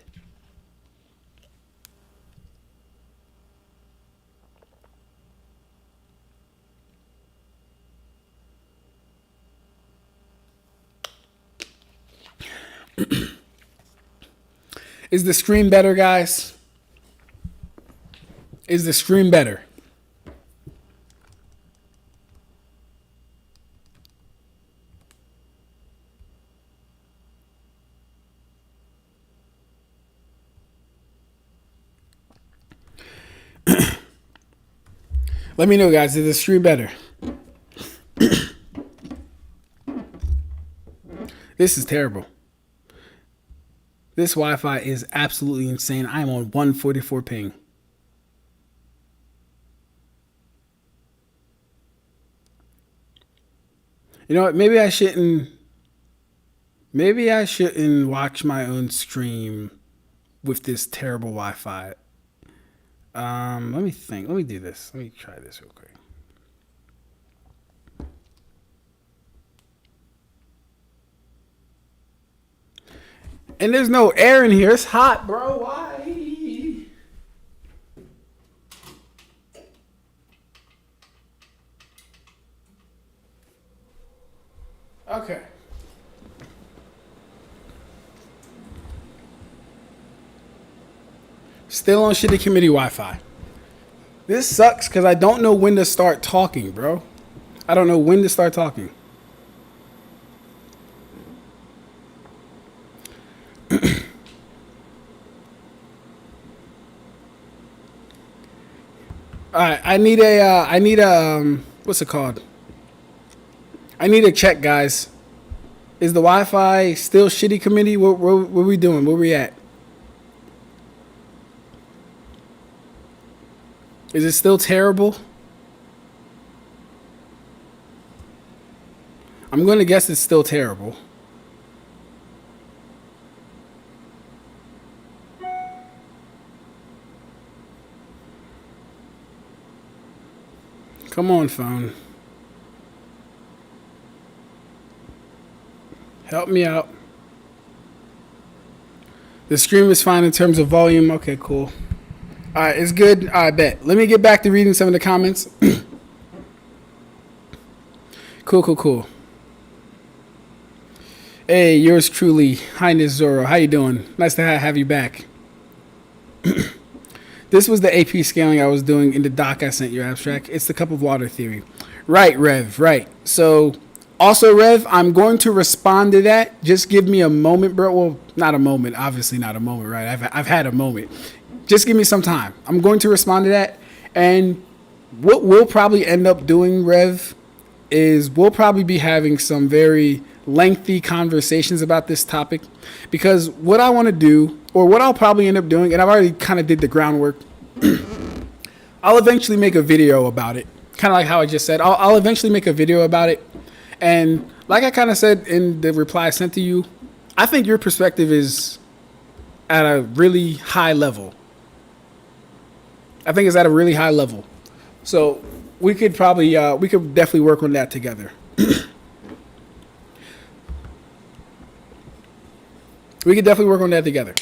Is the stream better, guys? Is the stream better? Let me know, guys. Is the stream better? This is terrible. This Wi-Fi is absolutely insane. I'm on 144 ping. You know what? Maybe I shouldn't watch my own stream with this terrible Wi-Fi. Let me think. Let me do this. Let me try this real quick. And there's no air in here. It's hot, bro. Why? Okay. Still on Shitty Committee Wi-Fi. This sucks because I don't know when to start talking, bro. I don't know when to start talking. All right, I need a what's it called? I need a check, guys. Is the Wi-Fi still Shitty Committee? What we doing? Where we at? Is it still terrible? I'm going to guess it's still terrible. Come on, phone. Help me out. The stream is fine in terms of volume. Okay, cool. All right, it's good. I bet. Let me get back to reading some of the comments. Cool. Hey, yours truly, Highness Zoro. How you doing? Nice to have you back. This was the AP scaling I was doing in the doc I sent you, Ab-Stract. It's the cup of water theory. Right, Rev, right. So, also, Rev, I'm going to respond to that. Just give me a moment, bro. Well, not a moment. Obviously not a moment, right? I've had a moment. Just give me some time. I'm going to respond to that. And what we'll probably end up doing, Rev, is we'll probably be having some very lengthy conversations about this topic. Because what I want to do, or what I'll probably end up doing, and I've already kind of did the groundwork, I'll eventually make a video about it. Kind of like how I just said. I'll eventually make a video about it. And like I kind of said in the reply I sent to you, I think your perspective is at a really high level. I think it's at a really high level. So we could probably, we could definitely work on that together. We could definitely work on that together.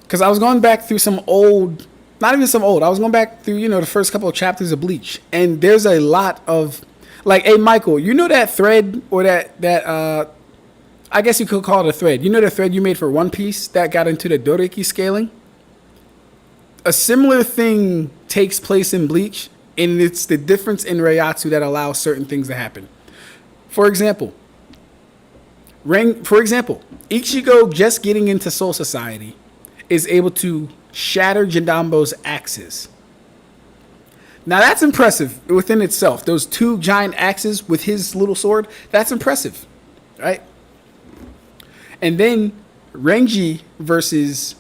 Because I was going back through some old, not even some old, I was going back through, you know, the first couple of chapters of Bleach. And there's a lot of, like, hey, Michael, you know that thread or that I guess you could call it a thread. You know the thread you made for One Piece that got into the Doriki scaling? A similar thing takes place in Bleach, and it's the difference in Reiatsu that allows certain things to happen. For example, Ichigo just getting into Soul Society is able to shatter Jindambo's axes. Now that's impressive within itself. Those 2 giant axes with his little sword, that's impressive, right? And then Renji versus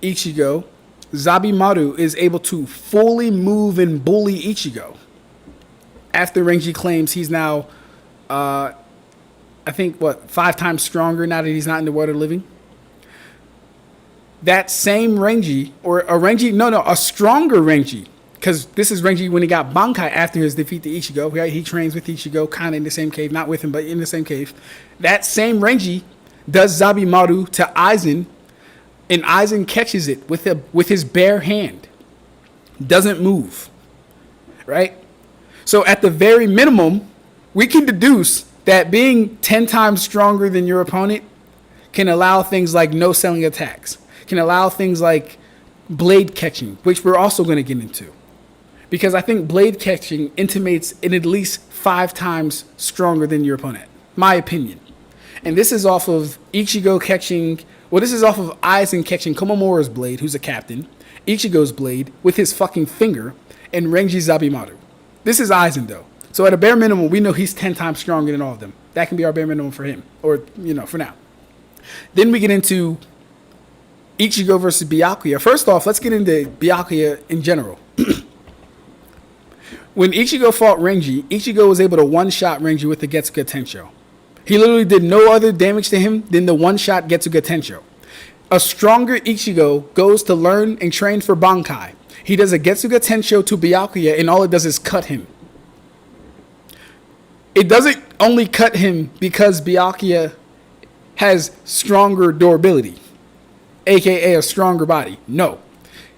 Ichigo, Zabimaru is able to fully move and bully Ichigo. After Renji claims he's now, I think, 5 times stronger now that he's not in the world of living. That same Renji, a stronger Renji, because this is Renji when he got Bankai after his defeat to Ichigo. Right? He trains with Ichigo, kind of in the same cave, not with him, but in the same cave. That same Renji does Zabimaru to Aizen, and Aizen catches it with his bare hand. Doesn't move. Right? So at the very minimum, we can deduce that being 10 times stronger than your opponent can allow things like no selling attacks, can allow things like blade catching, which we're also going to get into. Because I think blade catching intimates in at least 5 times stronger than your opponent. My opinion. And this is off of Ichigo catching, this is off of Aizen catching Komamura's blade, who's a captain, Ichigo's blade with his fucking finger, and Renji Zabimaru. This is Aizen though. So at a bare minimum, we know he's 10 times stronger than all of them. That can be our bare minimum for him, or, for now. Then we get into Ichigo versus Byakuya. First off, let's get into Byakuya in general. When Ichigo fought Renji, Ichigo was able to one-shot Renji with the Getsuga Tensho. He literally did no other damage to him than the one-shot Getsuga Tensho. A stronger Ichigo goes to learn and train for Bankai. He does a Getsuga Tensho to Byakuya, and all it does is cut him. It doesn't only cut him because Byakuya has stronger durability, aka a stronger body. No.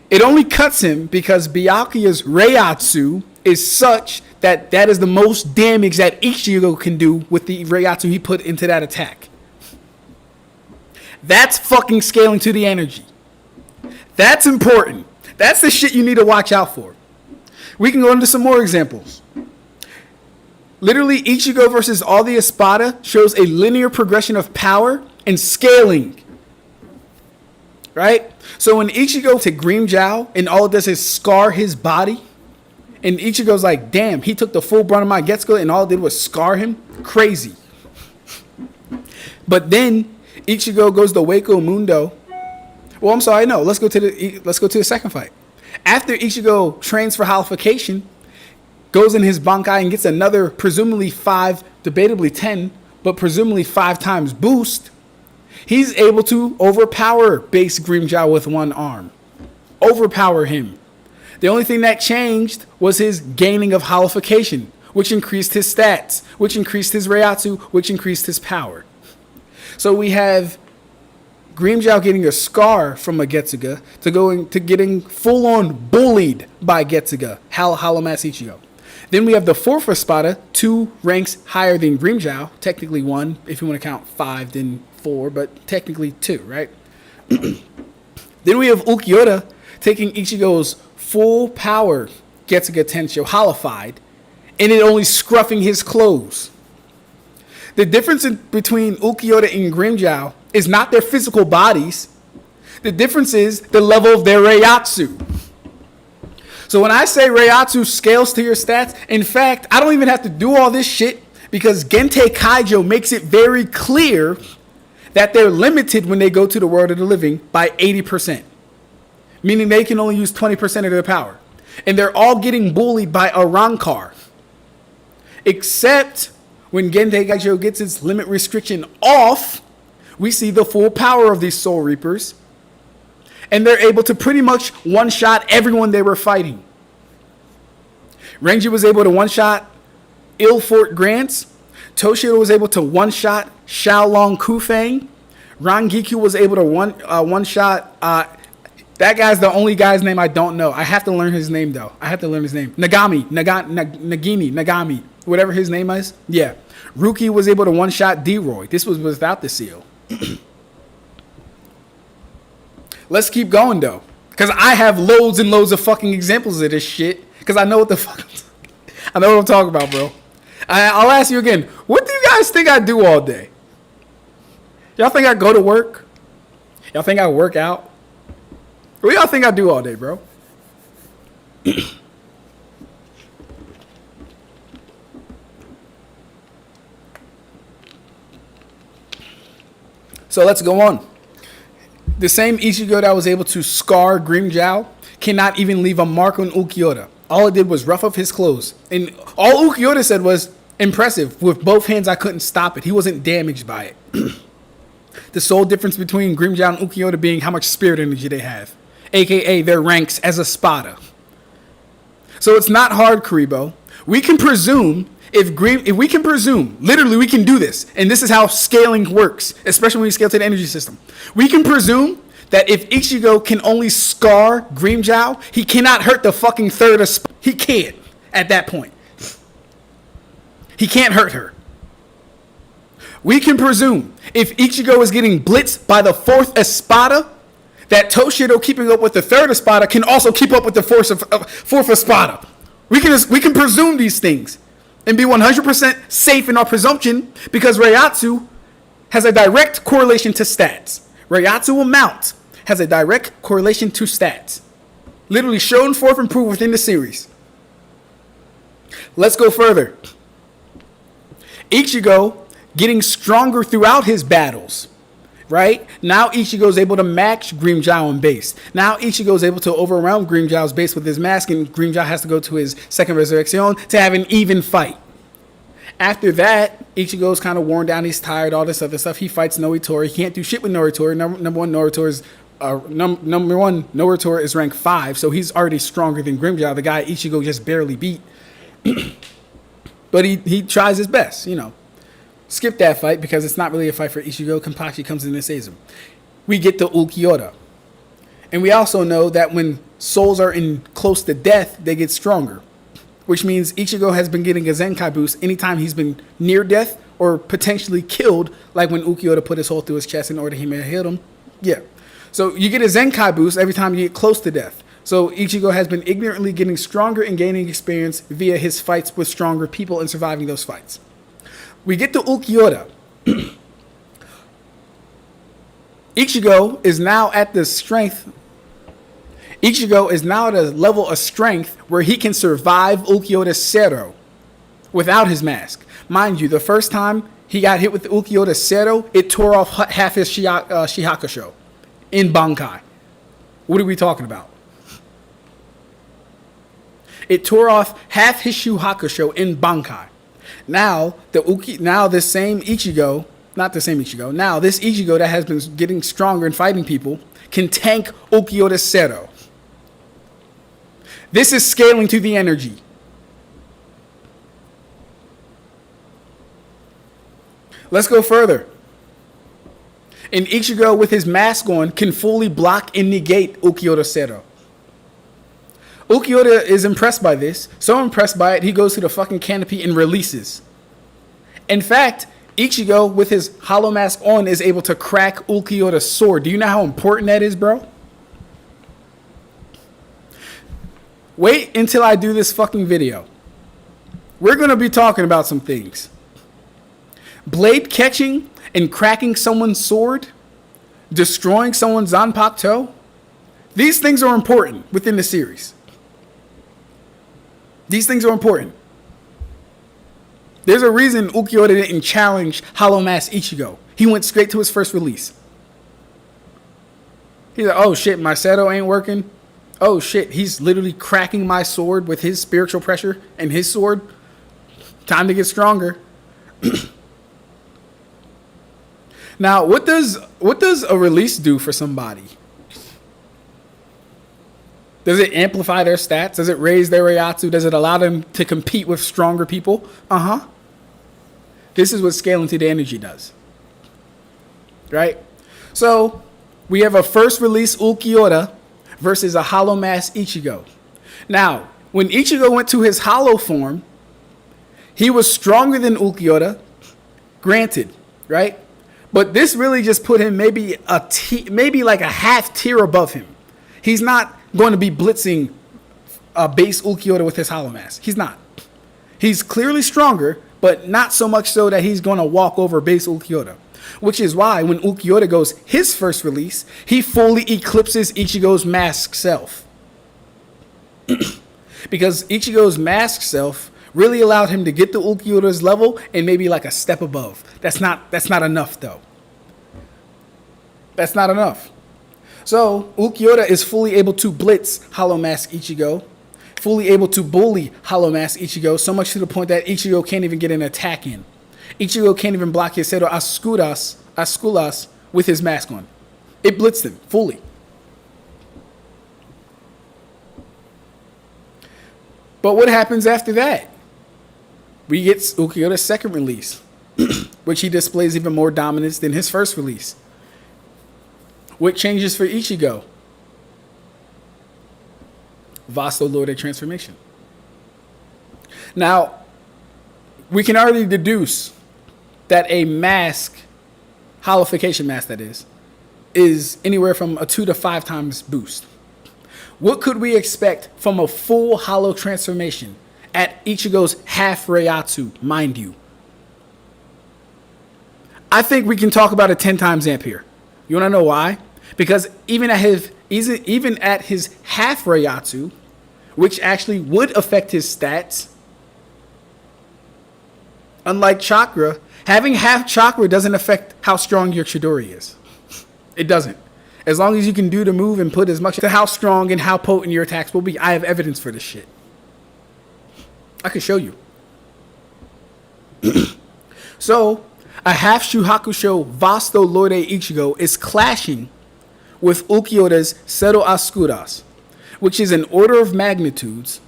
It only cuts him because Byakuya's Reiatsu is such that is the most damage that Ichigo can do with the Reiatsu he put into that attack. That's fucking scaling to the energy. That's important. That's the shit you need to watch out for. We can go into some more examples. Literally, Ichigo versus all the Espada shows a linear progression of power and scaling. Right? So when Ichigo to Grimmjow and all it does is scar his body, and Ichigo's like, damn, he took the full brunt of my Getsuga and all it did was scar him? Crazy. But then Ichigo goes to Wako Mundo. Well, I'm sorry, no. Let's go to the second fight. After Ichigo trains for Halification, goes in his Bankai and gets another presumably 5, debatably 10, but presumably 5 times boost, he's able to overpower base Grimmjow with one arm. Overpower him. The only thing that changed was his gaining of Halification, which increased his stats, which increased his Reiatsu, which increased his power. So we have Grimmjow getting a scar from a Getsuga to getting full-on bullied by Getsuga, Halomass Ichigo. Then we have the fourth Espada, 2 ranks higher than Grimmjow, technically 1, if you want to count 5, then 4, but technically 2, right? Then we have Ulquiorra taking Ichigo's full power Getsuga Tensho holified, and it only scruffing his clothes. The difference between Ulquiorra and Grimmjow is not their physical bodies. The difference is the level of their Reiatsu. So when I say Reiatsu scales to your stats, in fact, I don't even have to do all this shit because Gentei Kaijo makes it very clear that they're limited when they go to the world of the living by 80%. Meaning they can only use 20% of their power. And they're all getting bullied by a Rancor. Except when Gentei Kaijo gets its limit restriction off, we see the full power of these Soul Reapers. And they're able to pretty much one-shot everyone they were fighting. Renji was able to one-shot Ilfort Grants. Toshiro was able to one-shot Xiaolong Kufang. Rangiku was able to one-shot... that guy's the only guy's name I don't know. I have to learn his name, though. Nagami. whatever his name is. Yeah. Ruki was able to one-shot D-Roy. This was without the seal. Let's keep going, though. Because I have loads and loads of fucking examples of this shit. Because I know what the fuck... I know what I'm talking about, bro. I'll ask you again. What do you guys think I do all day? Y'all think I go to work? Y'all think I work out? What do y'all think I do all day, bro? So let's go on. The same Ichigo that was able to scar Grimmjow cannot even leave a mark on Ulquiorra. All it did was rough up his clothes. And all Ulquiorra said was, impressive. With both hands, I couldn't stop it. He wasn't damaged by it. The sole difference between Grimmjow and Ulquiorra being how much spirit energy they have. AKA their ranks as Espada. So it's not hard, Kuribo. We can presume, if we can presume, literally we can do this, and this is how scaling works, especially when you scale to the energy system. We can presume that if Ichigo can only scar Grimmjow, he cannot hurt the fucking third Espada. He can't at that point. He can't hurt her. We can presume if Ichigo is getting blitzed by the fourth Espada, that Toshido keeping up with the third Espada can also keep up with the fourth Espada. We can presume these things and be 100% safe in our presumption because Reiatsu has a direct correlation to stats. Reiatsu amount has a direct correlation to stats. Literally shown forth and proved within the series. Let's go further. Ichigo getting stronger throughout his battles. Right? Now Ichigo is able to match Grimmjow in base. Now Ichigo is able to overwhelm Grimmjow's base with his mask, and Grimmjow has to go to his second resurrection to have an even fight. After that, Ichigo's kind of worn down. He's tired, all this other stuff. He fights Noritora. He can't do shit with Noritora. Number one, Noritora is rank 5, so he's already stronger than Grimmjow, the guy Ichigo just barely beat. But he tries his best, you know. Skip that fight because it's not really a fight for Ichigo. Kenpachi comes in and saves him. We get to Ulquiorra. And we also know that when souls are in close to death, they get stronger. Which means Ichigo has been getting a Zenkai boost anytime he's been near death or potentially killed, like when Ulquiorra put his hole through his chest in order he may have hit him. Yeah. So you get a Zenkai boost every time you get close to death. So Ichigo has been ignorantly getting stronger and gaining experience via his fights with stronger people and surviving those fights. We get to Ulquiorra. Ichigo is now at the strength. Ichigo is now at a level of strength where he can survive Ulquiorra's Zero without his mask. Mind you, the first time he got hit with the Ulquiorra's Zero, it tore off half his Shihakusho in Bankai. What are we talking about? It tore off half his Shuhakusho in Bankai. Now, this same Ichigo, not the same Ichigo, now this Ichigo that has been getting stronger and fighting people can tank Ulquiorra's Zero. This is scaling to the energy. Let's go further. And Ichigo with his mask on can fully block and negate Ulquiorra's Zero. Ulquiorra is impressed by this. So impressed by it, he goes to the fucking canopy and releases. In fact, Ichigo, with his hollow mask on, is able to crack Ulquiorra's sword. Do you know how important that is, bro? Wait until I do this fucking video. We're going to be talking about some things. Blade catching and cracking someone's sword, destroying someone's Zanpakuto. These things are important within the series. These things are important. There's a reason Ulquiorra didn't challenge Hollow Mask Ichigo. He went straight to his first release. He's like, oh shit, my Seto ain't working. Oh shit, he's literally cracking my sword with his spiritual pressure and his sword. Time to get stronger. Now, what does a release do for somebody? Does it amplify their stats? Does it raise their Reiatsu? Does it allow them to compete with stronger people? This is what scaling to the energy does. Right? So, we have a first release Ulquiorra versus a Hollow Mask Ichigo. Now, when Ichigo went to his hollow form, He was stronger than Ulquiorra, granted, right? But this really just put him maybe like a half tier above him. He's not going to be blitzing base Ulquiorra with his Hollow Mask. He's not. He's clearly stronger, but not so much so that he's going to walk over base Ulquiorra. Which is why when Ulquiorra goes his first release, he fully eclipses Ichigo's mask self. Because Ichigo's mask self really allowed him to get to Ulquiorra's level and maybe like a step above. That's not enough though. That's not enough. So Ulquiorra is fully able to blitz Hollow Mask Ichigo, fully able to bully Hollow Mask Ichigo, so much to the point that Ichigo can't even get an attack in. Ichigo can't even block his Cero Asculas with his mask on. It blitzed him fully. But what happens after that? We get Ulquiorra's second release, which he displays even more dominance than his first release. What changes for Ichigo? Vasto Lorde transformation. Now, we can already deduce that a mask, hollowification mask that is anywhere from a 2 to 5 times boost. What could we expect from a full hollow transformation at Ichigo's half Reiatsu, mind you? I think we can talk about a 10 times amp here. You want to know why? Because even at his half Reiatsu, which actually would affect his stats, unlike chakra, having half chakra doesn't affect how strong your Chidori is. It doesn't. As long as you can do the move and put as much to how strong and how potent your attacks will be, I have evidence for this shit. I can show you. So, a half Shuhakusho Vasto Lorde Ichigo is clashing with Ulquiorra's Cero Ascuras, which is an order of magnitudes,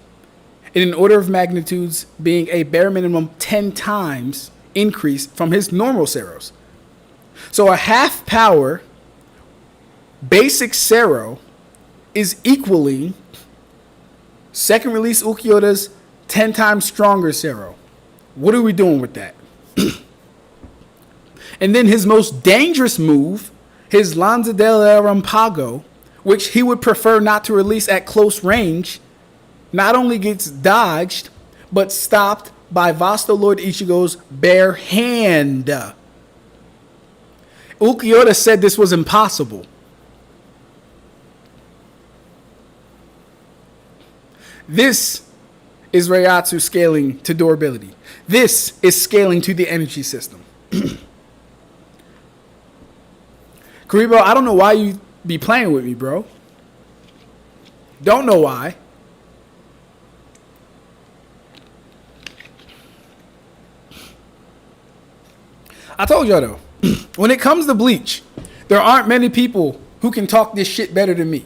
in an order of magnitudes being a bare minimum 10 times increase from his normal Ceros. So a half power basic Cero is equaling second release Ulquiorra's 10 times stronger Cero. What are we doing with that? And then his most dangerous move, his Lanza del Rampago, which he would prefer not to release at close range, not only gets dodged, but stopped by Vasto Lord Ichigo's bare hand. Ulquiorra said this was impossible. This is Reiatsu scaling to durability. This is scaling to the energy system. Kuribo, I don't know why you be playing with me, bro. Don't know why. I told y'all though, when it comes to Bleach, there aren't many people who can talk this shit better than me.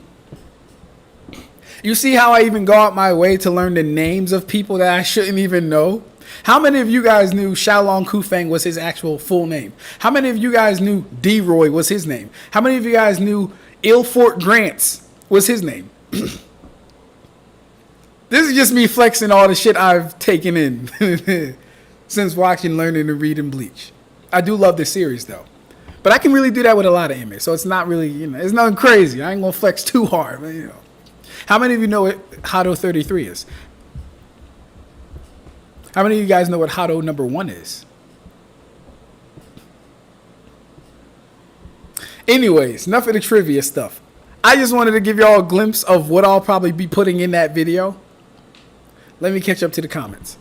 You see how I even go out my way to learn the names of people that I shouldn't even know? How many of you guys knew Xiaolong Kufeng was his actual full name? How many of you guys knew D-Roy was his name? How many of you guys knew Ilfort Grants was his name? This is just me flexing all the shit I've taken in since watching, learning, and reading Bleach. I do love this series though. But I can really do that with a lot of anime, so it's not really, it's nothing crazy. I ain't gonna flex too hard, but How many of you know what Hado 33 is? How many of you guys know what Hado number 1 is? Anyways, enough of the trivia stuff. I just wanted to give y'all a glimpse of what I'll probably be putting in that video. Let me catch up to the comments.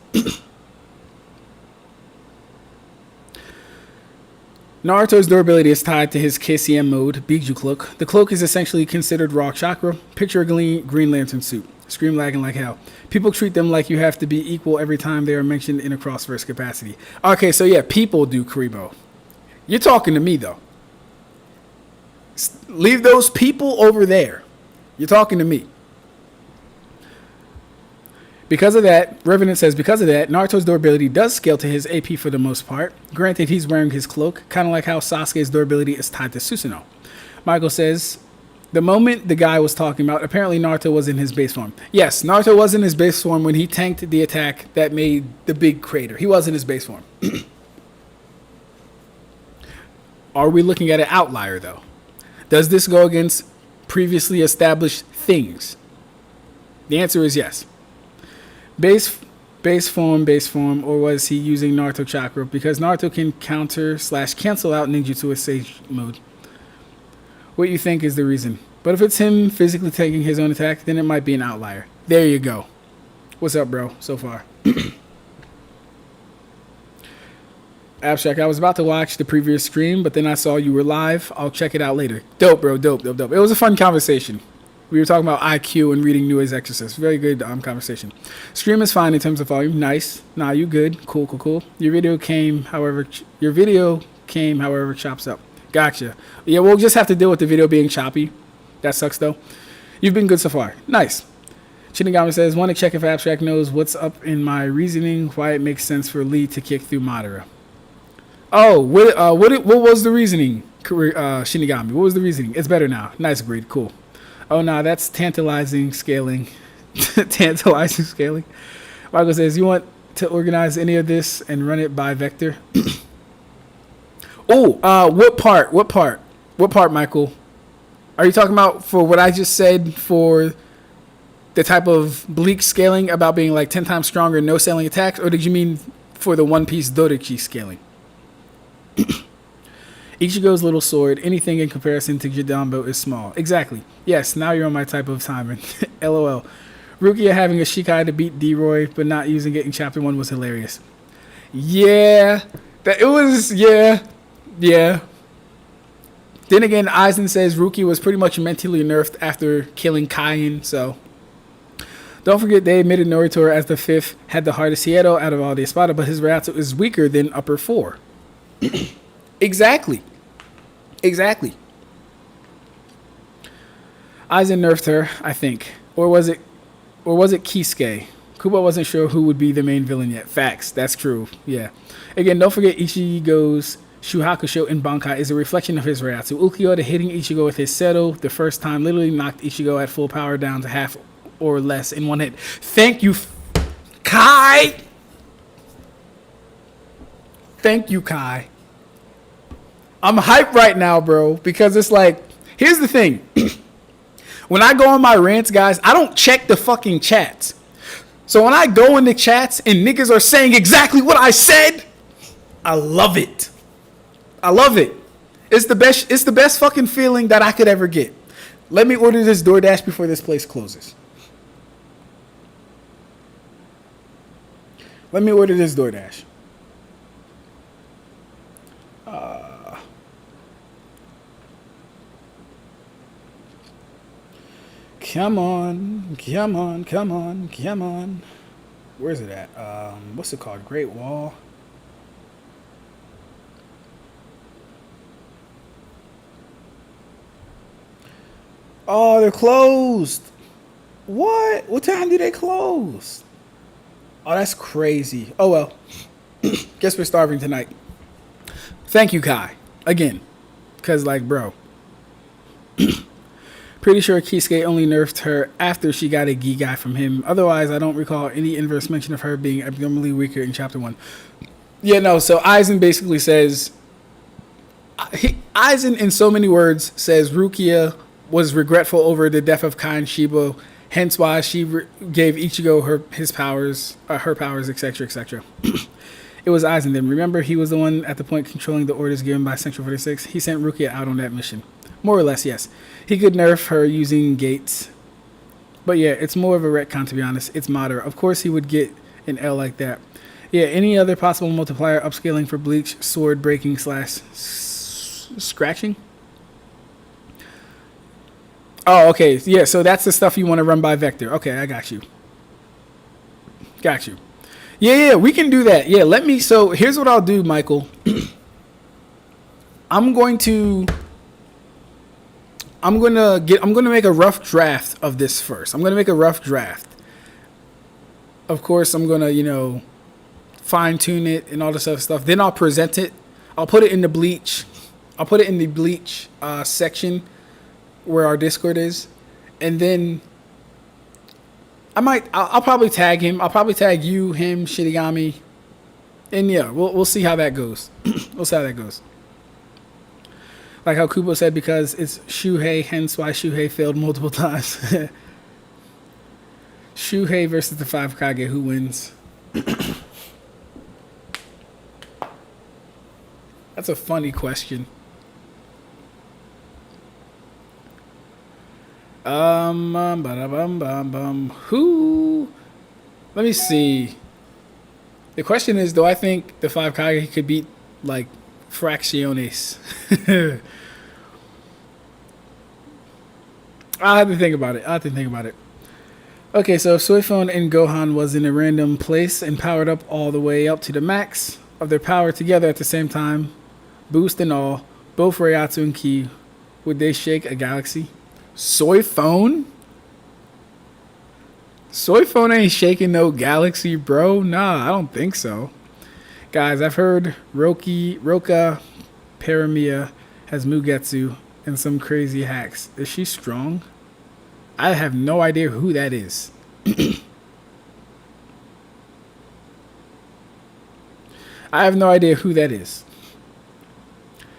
Naruto's durability is tied to his KCM mode, Biju Cloak. The cloak is essentially considered raw chakra. Picture a Green Lantern suit. Scream lagging like hell. People treat them like you have to be equal every time they are mentioned in a cross-verse capacity. Okay, so yeah, people do, Kuribo. You're talking to me, though. Leave those people over there. You're talking to me. Because of that, Revenant says, because of that, Naruto's durability does scale to his AP for the most part. Granted, he's wearing his cloak, kind of like how Sasuke's durability is tied to Susanoo. Michael says, The moment the guy was talking about, apparently Naruto was in his base form. Yes, Naruto was in his base form when he tanked the attack that made the big crater. He was in his base form. Are we looking at an outlier, though? Does this go against previously established things? The answer is yes. Base form, or was he using Naruto chakra? Because Naruto can counter/cancel out ninjutsu with Sage mode. What you think is the reason? But if it's him physically taking his own attack, then it might be an outlier. There you go. What's up, bro, so far? Ab-Stract, I was about to watch the previous stream, but then I saw you were live. I'll check it out later. Dope, bro. Dope. It was a fun conversation. We were talking about IQ and reading Nues Exorcist. Very good conversation. Stream is fine in terms of volume. Nice. Nah, you good. Cool. Your video came, however, chops up. Gotcha. Yeah, we'll just have to deal with the video being choppy. That sucks, though. You've been good so far. Nice. Shinigami says, want to check if Ab-Stract knows what's up in my reasoning, why it makes sense for Lee to kick through Madara. Oh, what was the reasoning, Shinigami? What was the reasoning? It's better now. Nice, agreed. Cool. Oh, nah, that's tantalizing scaling. Tantalizing scaling. Michael says, you want to organize any of this and run it by vector? What part, Michael? Are you talking about for what I just said for the type of Bleach scaling about being like 10 times stronger, no scaling attacks? Or did you mean for the One Piece Dodochi scaling? Ichigo's little sword, anything in comparison to Jidambo is small. Exactly. Yes, now you're on my type of timing. LOL. Rukia having a Shikai to beat D-Roy, but not using it in Chapter 1 was hilarious. Yeah. Yeah. Then again, Aizen says Rukia was pretty much mentally nerfed after killing Kaien, so... Don't forget they admitted Naruto as the 5th had the hardest Hiedo out of all the Espada, but his Reiatsu is weaker than upper 4. Exactly. Aizen nerfed her, I think. Or was it Kisuke? Kubo wasn't sure who would be the main villain yet. Facts. That's true. Yeah. Again, don't forget Ichigo's Shuhakusho in Bankai is a reflection of his Reiatsu. Ulquiorra hitting Ichigo with his Seto the first time literally knocked Ichigo at full power down to half or less in one hit. Thank you, Kai. Thank you, Kai. I'm hyped right now, bro, because it's like, here's the thing. When I go on my rants, guys, I don't check the fucking chats. So when I go in the chats and niggas are saying exactly what I said, I love it. It's the best fucking feeling that I could ever get. Let me order this DoorDash before this place closes. Let me order this DoorDash. Come on. Where's it at? What's it called? Great Wall. Oh, they're closed. What? What time do they close? Oh, that's crazy. Oh, well. Guess we're starving tonight. Thank you, Kai. Again. Because, like, bro. Pretty sure Kisuke only nerfed her after she got a gi guy from him. Otherwise, I don't recall any inverse mention of her being abnormally weaker in Chapter 1. Yeah, no, so Aizen basically says... Aizen, in so many words, says Rukia was regretful over the death of Kai and Shibo, hence why she gave Ichigo her powers, etc., etc. It was Aizen then. Remember, he was the one at the point controlling the orders given by Central 46. He sent Rukia out on that mission. More or less, yes. He could nerf her using gates. But yeah, it's more of a retcon, to be honest. It's Madara. Of course he would get an L like that. Yeah, any other possible multiplier upscaling for Bleach, sword breaking / scratching? Oh, okay. Yeah, so that's the stuff you want to run by vector. Okay, I got you. Yeah, we can do that. Yeah, so here's what I'll do, Michael. I'm going to make a rough draft of this first. I'm going to make a rough draft. Of course, I'm going to, fine tune it and all this other stuff. Then I'll present it. I'll put it in the Bleach. Section where our Discord is, and then I'll probably tag him. I'll probably tag you, him, Shinigami, and yeah, we'll see how that goes. We'll see how that goes. Like how Kubo said, because it's Shuhei, hence why Shuhei failed multiple times. Shuhei versus the Five Kage, who wins? That's a funny question. Who? Let me see. The question is, do I think the Five Kage could beat like Fracciones? I'll have to think about it. Okay, so if Suifon and Gohan was in a random place and powered up all the way up to the max of their power together at the same time, boost and all, both Reiatsu and Ki, would they shake a galaxy? Suifon? Suifon ain't shaking no galaxy, bro. Nah, I don't think so. Guys, I've heard Roka Paramia has Mugetsu and some crazy hacks. Is she strong? I have no idea who that is. I have no idea who that is.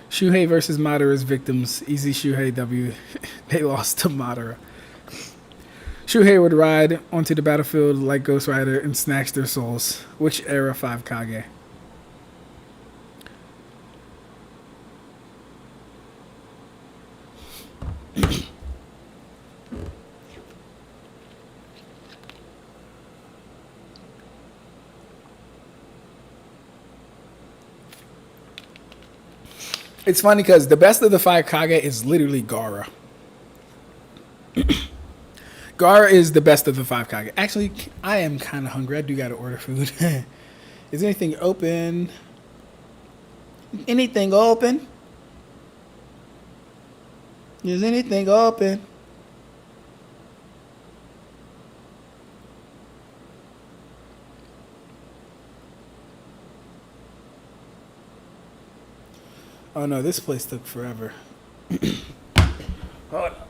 Shuhei versus Madara's victims. Easy Shuhei W. They lost to Madara. Shuhei would ride onto the battlefield like Ghost Rider and snatch their souls. Which era Five Kage? It's funny because the best of the Five Kage is literally Gaara. Gaara is the best of the Five Kage. Actually, I am kind of hungry. I do got to order food. Is anything open? Anything open? Is anything open? Oh no, this place took forever. Hold up.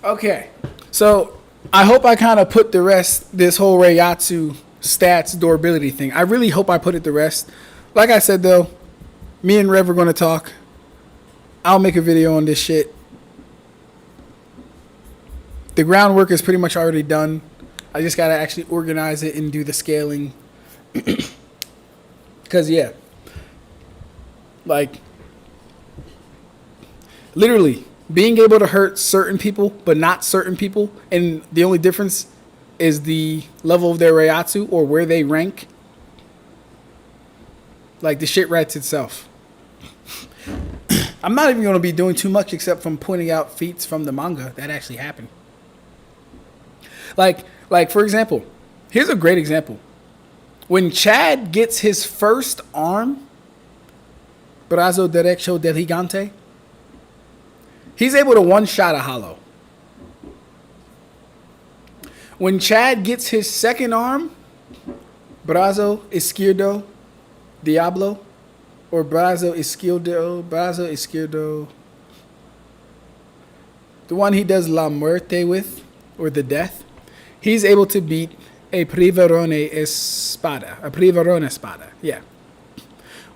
Okay, so I hope I kind of put this whole Reiatsu stats durability thing. I really hope I put it to rest. Like I said though, me and Rev are going to talk. I'll make a video on this shit. The groundwork is pretty much already done. I just got to actually organize it and do the scaling. Because, yeah. Like, literally, being able to hurt certain people, but not certain people, and the only difference is the level of their Reiatsu or where they rank. Like, the shit writes itself. I'm not even going to be doing too much except from pointing out feats from the manga that actually happened. Like for example, here's a great example. When Chad gets his first arm, Brazo Derecho del Gigante, he's able to one-shot a hollow. When Chad gets his second arm, Brazo Izquierdo Diablo, or Brazo Izquierdo, the one he does La Muerte with, or the death, he's able to beat a Privarone Espada. Yeah.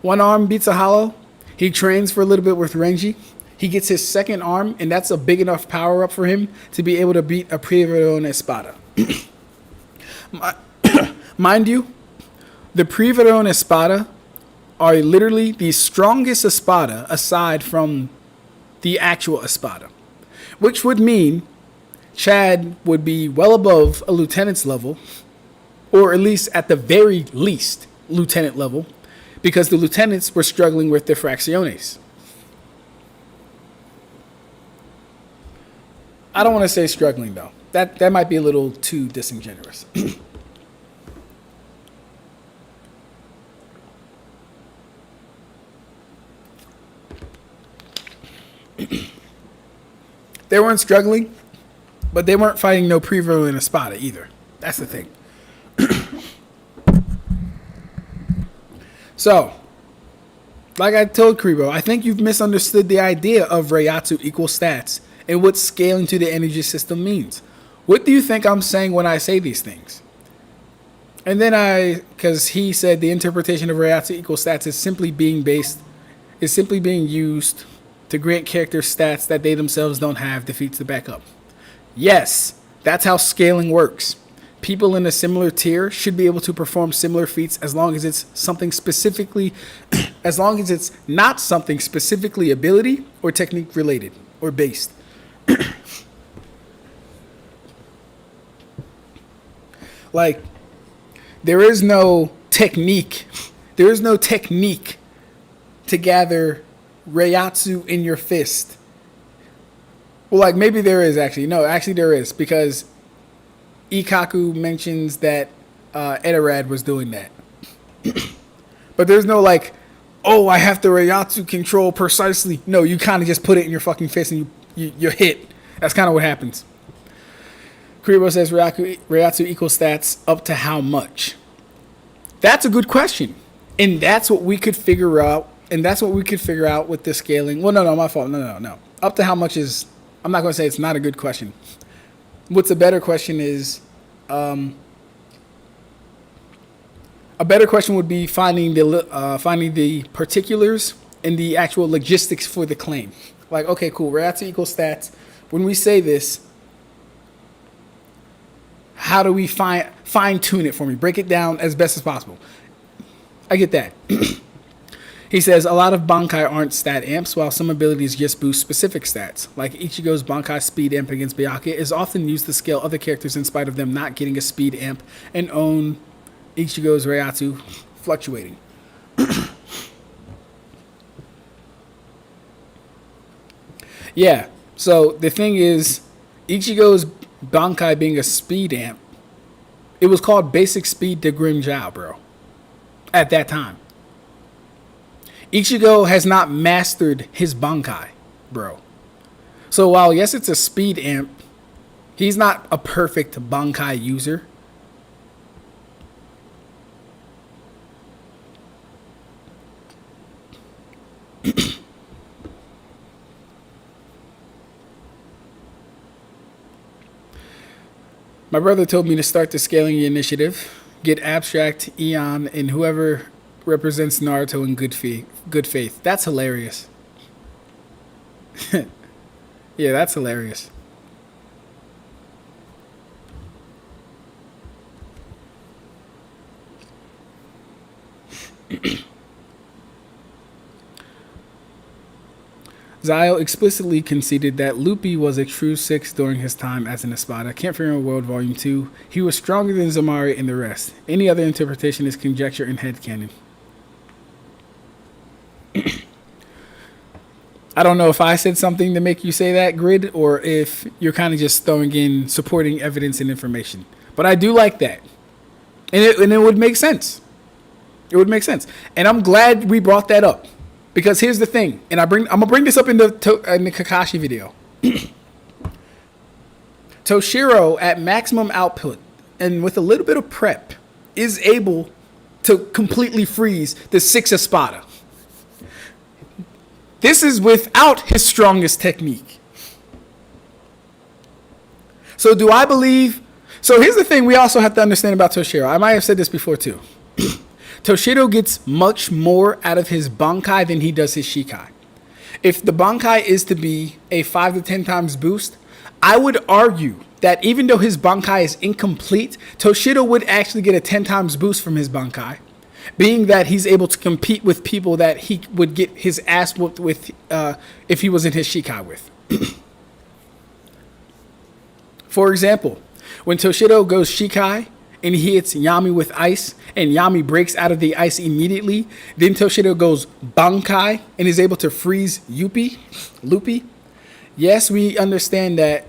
One arm beats a hollow. He trains for a little bit with Renji. He gets his second arm, and that's a big enough power up for him to be able to beat a Privarone Espada. Mind you, the Privarone Espada are literally the strongest Espada aside from the actual Espada, which would mean Chad would be well above a lieutenant's level, or at least at the very least lieutenant level, because the lieutenants were struggling with the Fracciones. I don't want to say struggling though. That might be a little too disingenuous. They weren't struggling, but they weren't fighting no Prevo and Espada either. That's the thing. So, like I told Kuribo, I think you've misunderstood the idea of Reiatsu equal stats and what scaling to the energy system means. What do you think I'm saying when I say these things? And then because he said the interpretation of Reiatsu equal stats is simply being used to grant characters stats that they themselves don't have defeats the backup. Yes, that's how scaling works. People in a similar tier should be able to perform similar feats as long as it's not something specifically ability or technique related or based. Like, there is no technique to gather Reiatsu in your fist. Well, like, maybe there is actually. No, actually there is, because Ikkaku mentions that Eterad was doing that. But there's no like, oh, I have to Reiatsu control precisely. No, you kind of just put it in your fucking fist and you're hit. That's kind of what happens. Kuribo says Reiatsu equals stats up to how much? That's a good question. And that's what we could figure out. And that's what we could figure out with the scaling. Well, no, my fault. No. Up to how much is... I'm not going to say it's not a good question. What's a better question is... a better question would be finding the particulars and the actual logistics for the claim. Like, okay, cool. Reiatsu equals stats. When we say this, how do we fine-tune it for me? Break it down as best as possible. I get that. He says, a lot of Bankai aren't stat amps, while some abilities just boost specific stats. Like Ichigo's Bankai speed amp against Byakuya is often used to scale other characters in spite of them not getting a speed amp, and own Ichigo's Reiatsu fluctuating. Yeah, so the thing is, Ichigo's Bankai being a speed amp, it was called basic speed to Grim Jiao, bro. At that time. Ichigo has not mastered his Bankai, bro. So while, yes, it's a speed amp, he's not a perfect Bankai user. My brother told me to start the scaling initiative, get Ab-Stract, Eon, and whoever represents Naruto in good faith. That's hilarious. Yeah, that's hilarious. Zio explicitly conceded that Luffy was a true 6 during his time as an Espada. Can't Fear World Volume 2. He was stronger than Zamari and the rest. Any other interpretation is conjecture and headcanon. I don't know if I said something to make you say that, Grid, or if you're kind of just throwing in supporting evidence and information. But I do like that. And it would make sense. It would make sense. And I'm glad we brought that up. Because here's the thing. And I'm going to bring this up in the Kakashi video. Toshiro, at maximum output, and with a little bit of prep, is able to completely freeze the 6 Espada. This is without his strongest technique. So do I believe... So here's the thing we also have to understand about Toshiro. I might have said this before too. Toshiro gets much more out of his Bankai than he does his Shikai. If the Bankai is to be a 5 to 10 times boost, I would argue that even though his Bankai is incomplete, Toshiro would actually get a 10 times boost from his Bankai. Being that he's able to compete with people that he would get his ass whooped with if he was in his Shikai with. For example, when Toshiro goes Shikai and he hits Yami with ice and Yami breaks out of the ice immediately, then Toshiro goes Bankai and is able to freeze Luffy. Yes, we understand that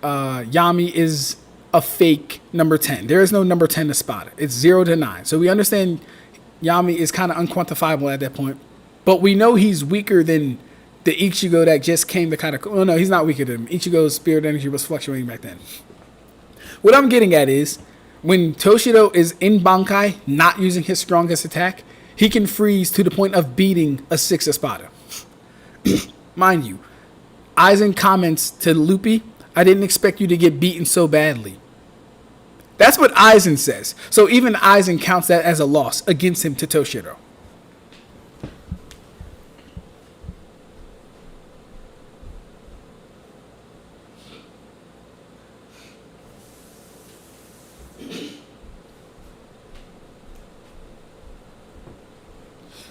Yami is a fake number 10. There is no number 10 Espada. It's 0 to 9. So we understand Yami is kind of unquantifiable at that point. But we know he's weaker than the Ichigo that just came to kind of... Oh, no, he's not weaker than him. Ichigo's spirit energy was fluctuating back then. What I'm getting at is, when Toshido is in Bankai, not using his strongest attack, he can freeze to the point of beating a 6 Espada. Mind you, Aizen comments to Luffy, I didn't expect you to get beaten so badly. That's what Aizen says. So even Aizen counts that as a loss against him to Toshido.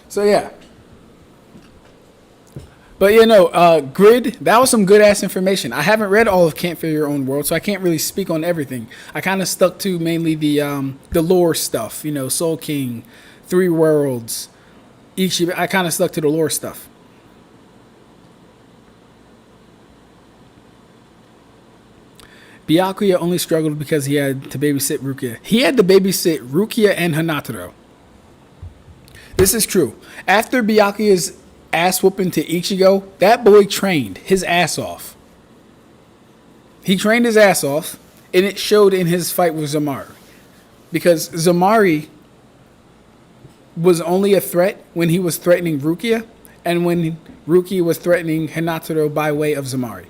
So yeah. But Grid, that was some good ass information. I haven't read all of Can't Feel Your Own World, so I can't really speak on everything. I kind of stuck to mainly the lore stuff, Soul King, Three Worlds, Ichigo. I kind of stuck to the lore stuff. Byakuya only struggled because he had to babysit Rukia. He had to babysit Rukia and Hinataro. This is true. After Byakuya's ass whooping to Ichigo, that boy trained his ass off. He trained his ass off, and it showed in his fight with Zamari. Because Zamari was only a threat when he was threatening Rukia, and when Rukia was threatening Hinataro by way of Zamari.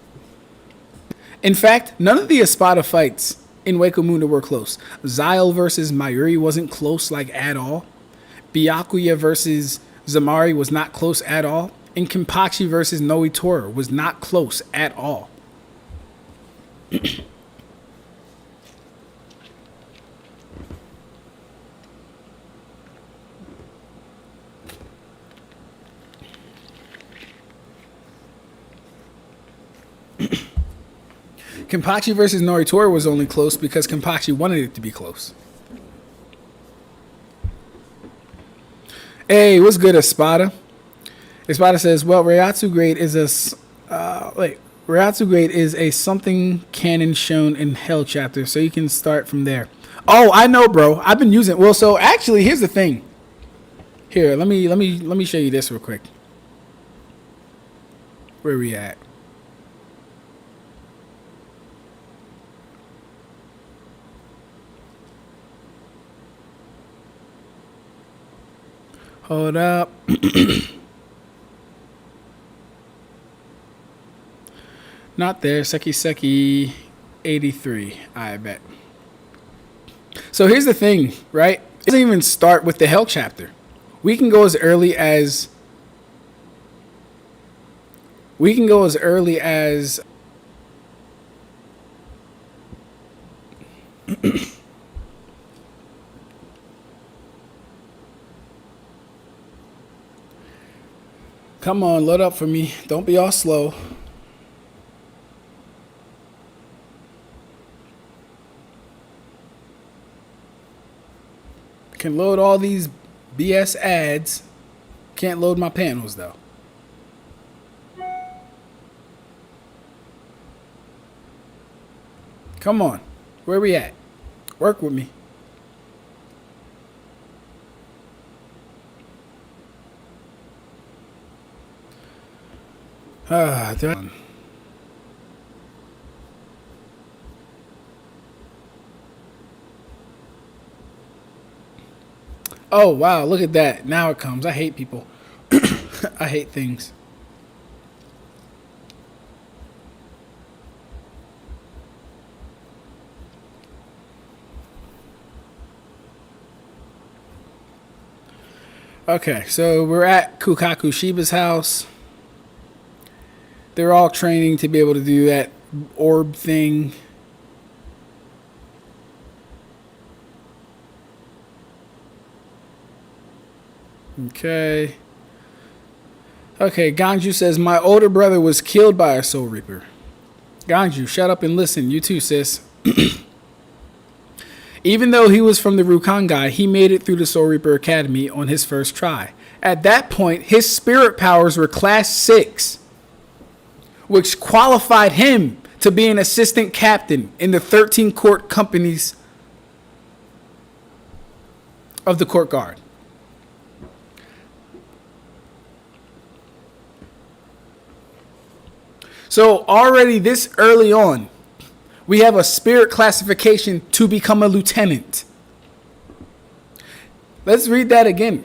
In fact, none of the Espada fights in Waikumunda were close. Zyle versus Mayuri wasn't close at all. Byakuya versus Zamari was not close at all. And Kenpachi versus Noitora was not close at all. Kenpachi versus Noitora was only close because Kenpachi wanted it to be close. Hey, what's good, Espada? Espada says, well, Reiatsu grade is Reiatsu grade is a something canon shown in Hell chapter, so you can start from there. Oh, I know, bro. I've been using. Well, so actually, here's the thing. Here, let me show you this real quick. Where we at? Hold up. Not there. Seki 83. I bet. So here's the thing, right? It doesn't even start with the Hell chapter. We can go as early as Come on, load up for me. Don't be all slow. Can load all these BS ads. Can't load my panels though. Come on. Where we at? Work with me. Oh, wow. Look at that. Now it comes. I hate people. I hate things. Okay, so we're at Kukaku Shiba's house. They're all training to be able to do that orb thing. Okay. Okay, Ganju says, my older brother was killed by a Soul Reaper. Ganju, shut up and listen. You too, sis. Even though he was from the Rukangai, he made it through the Soul Reaper Academy on his first try. At that point, his spirit powers were class 6, which qualified him to be an assistant captain in the 13 court companies of the court guard. So already this early on, We have a spirit classification to become a lieutenant. Let's read that again.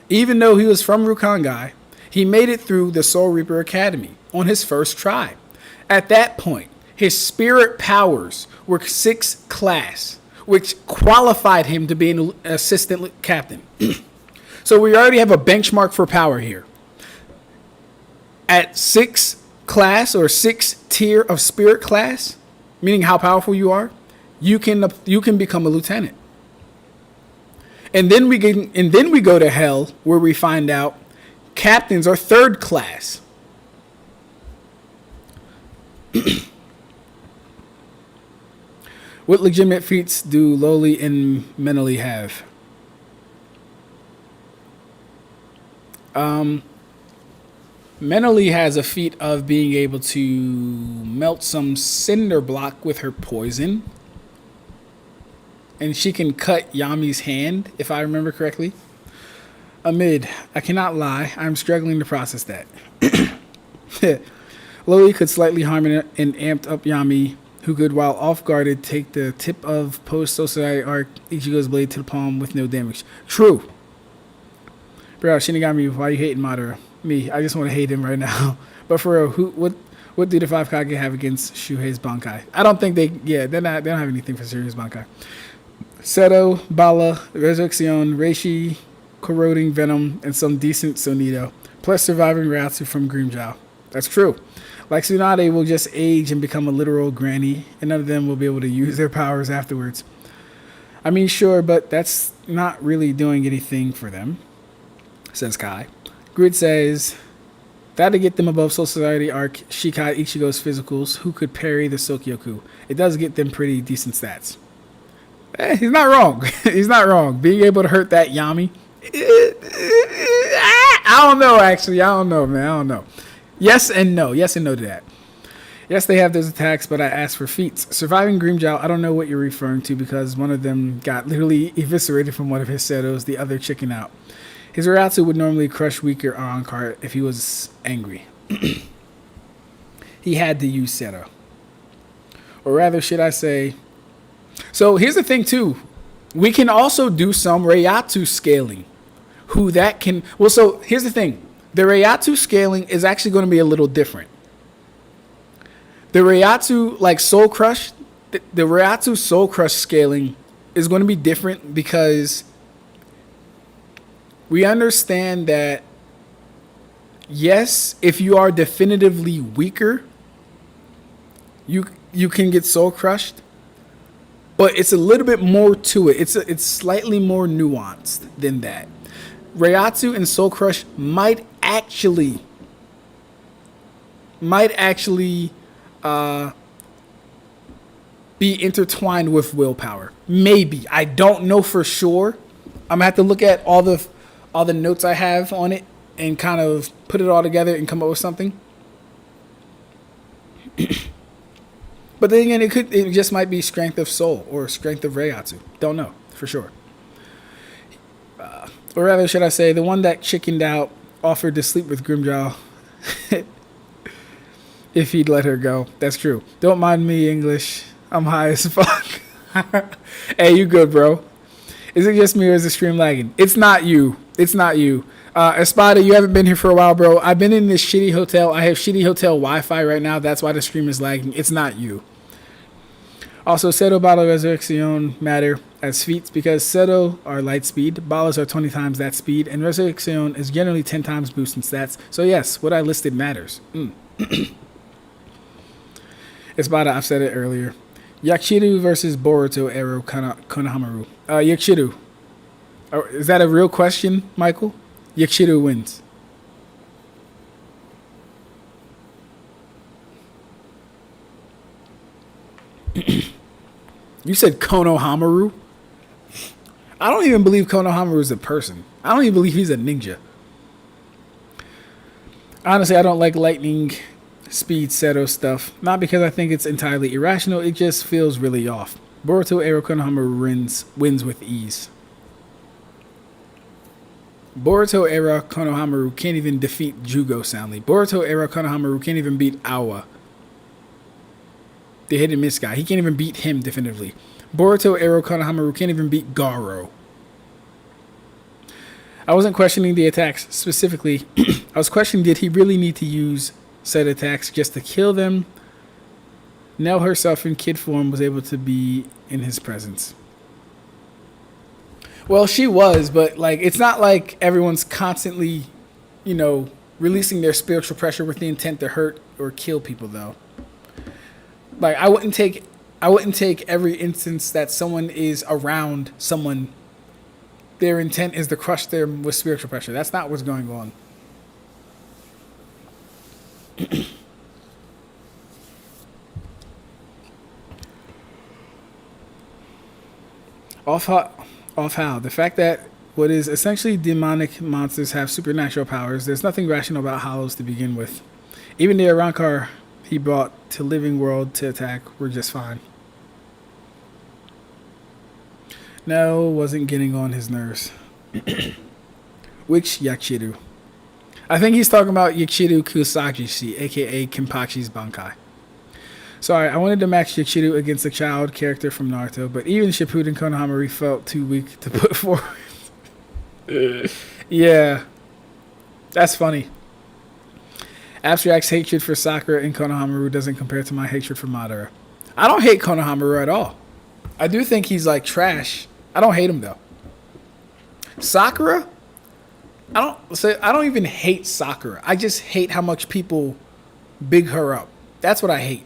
Even though he was from Rukongai, he made it through the Soul Reaper Academy on his first try. At that point, his spirit powers were 6th class, which qualified him to be an assistant captain. So we already have a benchmark for power here. At 6th class or 6th tier of spirit class, meaning how powerful you are, you can become a lieutenant. And then we go to hell, where we find out captains are 3rd class. What legitimate feats do lowly and mentally have? Mentally has a feat of being able to melt some cinder block with her poison. And she can cut Yami's hand, if I remember correctly. Amid, I cannot lie, I'm struggling to process that. Lowly could slightly harm an amped up Yami, who could, while off-guarded, take the tip of post-Society arc Ichigo's blade to the palm with no damage. True. Bro, Shinigami, why you hating Madara? Me, I just want to hate him right now. But for real, what do the Five Kage have against Shuhei's Bankai? I don't think they don't have anything for serious Bankai. Seto, Bala, Resurrection, Reishi, Corroding Venom, and some decent Sonido. Plus surviving Reiatsu from Grimmjow. That's true. Like Tsunade will just age and become a literal granny, and none of them will be able to use their powers afterwards. I mean, sure, but that's not really doing anything for them, says Kai. Grid says, that to get them above Soul Society arc Shikai Ichigo's physicals, who could parry the Sokyoku. It does get them pretty decent stats. He's not wrong. He's not wrong. Being able to hurt that Yami. I don't know, actually. I don't know, man. I don't know. Yes and no. Yes and no to that. Yes, they have those attacks, but I asked for feats. Surviving Grimmjow, I don't know what you're referring to because one of them got literally eviscerated from one of his setos, the other chicken out. His Reiatsu would normally crush weaker Ankar if he was angry. He had to use Seto. Or rather, should I say... So here's the thing, too. We can also do some Reiatsu scaling. Who that can... Well, so here's the thing. The Reiatsu scaling is actually going to be a little different. The Reiatsu, like Soul Crush, the Reiatsu Soul Crush scaling is going to be different because we understand that, yes, if you are definitively weaker, you can get Soul Crushed, but it's a little bit more to it. It's slightly more nuanced than that. Reiatsu and Soul Crush might actually be intertwined with willpower. Maybe. I don't know for sure. I'm gonna have to look at all the notes I have on it and kind of put it all together and come up with something. But then again, it just might be strength of soul or strength of Reiatsu. Don't know for sure. Or rather, should I say, the one that chickened out offered to sleep with Grimmjow if he'd let her go. That's true. Don't mind me, English. I'm high as fuck. Hey, you good, bro? Is it just me or is the stream lagging? It's not you. It's not you. Espada, you haven't been here for a while, bro. I've been in this shitty hotel. I have shitty hotel Wi-Fi right now. That's why the stream is lagging. It's not you. Also, Seto, Bala, Resurrection matter as feats because Seto are light speed, Balas are 20 times that speed, and Resurrection is generally 10 times boost in stats. So yes, what I listed matters. Espada, I've said it earlier. Yakshiru versus Boruto Ero Konohamaru. Yakshiru. Is that a real question, Michael? Yakshiru wins. You said Konohamaru? I don't even believe Konohamaru is a person. I don't even believe he's a ninja. Honestly, I don't like lightning speed Seto stuff. Not because I think it's entirely irrational. It just feels really off. Boruto Ero Konohamaru wins with ease. Boruto era Konohamaru can't even defeat Jugo soundly. Boruto era Konohamaru can't even beat Awa. the hit and miss guy. He can't even beat him definitively. Boruto, Ero, Konohamaru can't even beat Garo. I wasn't questioning the attacks specifically. I was questioning, did he really need to use said attacks just to kill them? Nell herself in kid form was able to be in his presence. Well, she was, but like it's not like everyone's constantly, releasing their spiritual pressure with the intent to hurt or kill people though. Like I wouldn't take every instance that someone is around someone, their intent is to crush them with spiritual pressure. That's not what's going on. Off how the fact that what is essentially demonic monsters have supernatural powers. There's nothing rational about hollows to begin with. Even the Arankar he brought to living world to attack were just fine. No, wasn't getting on his nerves. Which Yachiru? I think he's talking about Yachiru Kusagishi, aka Kenpachi's Bankai. Sorry, I wanted to match Yachiru against a child character from Naruto, but even Shippuden Konohamaru felt too weak to put forward. Yeah, that's funny. Ab-Stract's hatred for Sakura and Konohamaru doesn't compare to my hatred for Madara. I don't hate Konohamaru at all. I do think he's like trash. I don't hate him though. Sakura? I don't even hate Sakura. I just hate how much people big her up. That's what I hate.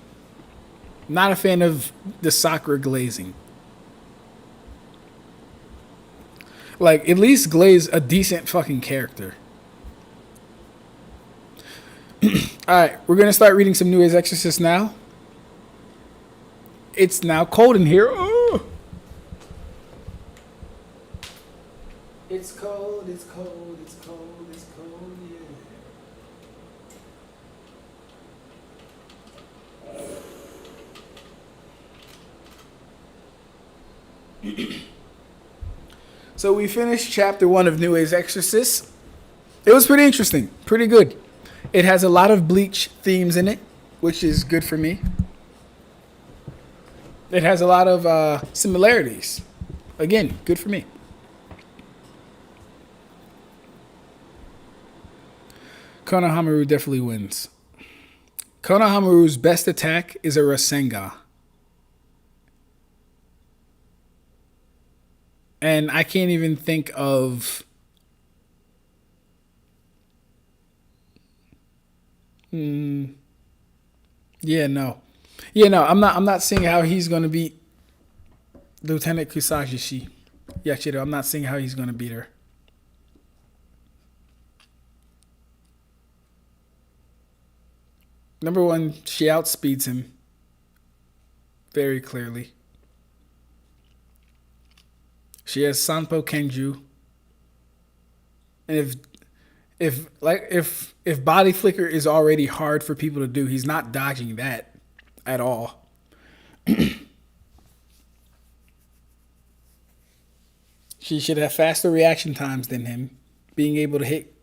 Not a fan of the Sakura glazing. Like, at least glaze a decent fucking character. Alright, we're going to start reading some Nues Exorcist now. It's now cold in here. Oh. It's cold, it's cold, it's cold, it's cold, yeah. So we finished chapter 1 of Nues Exorcist. It was pretty interesting, pretty good. It has a lot of Bleach themes in it, which is good for me. It has a lot of similarities. Again, good for me. Konohamaru definitely wins. Konohamaru's best attack is a Rasengan. And I can't even think of... Yeah, no, I'm not seeing how he's going to beat Lieutenant Kusagishi. Yachido, I'm not seeing how he's going to beat her. Number one, she outspeeds him very clearly. She has Sanpo Kenju. And if body flicker is already hard for people to do, he's not dodging that at all. She should have faster reaction times than him, being able to hit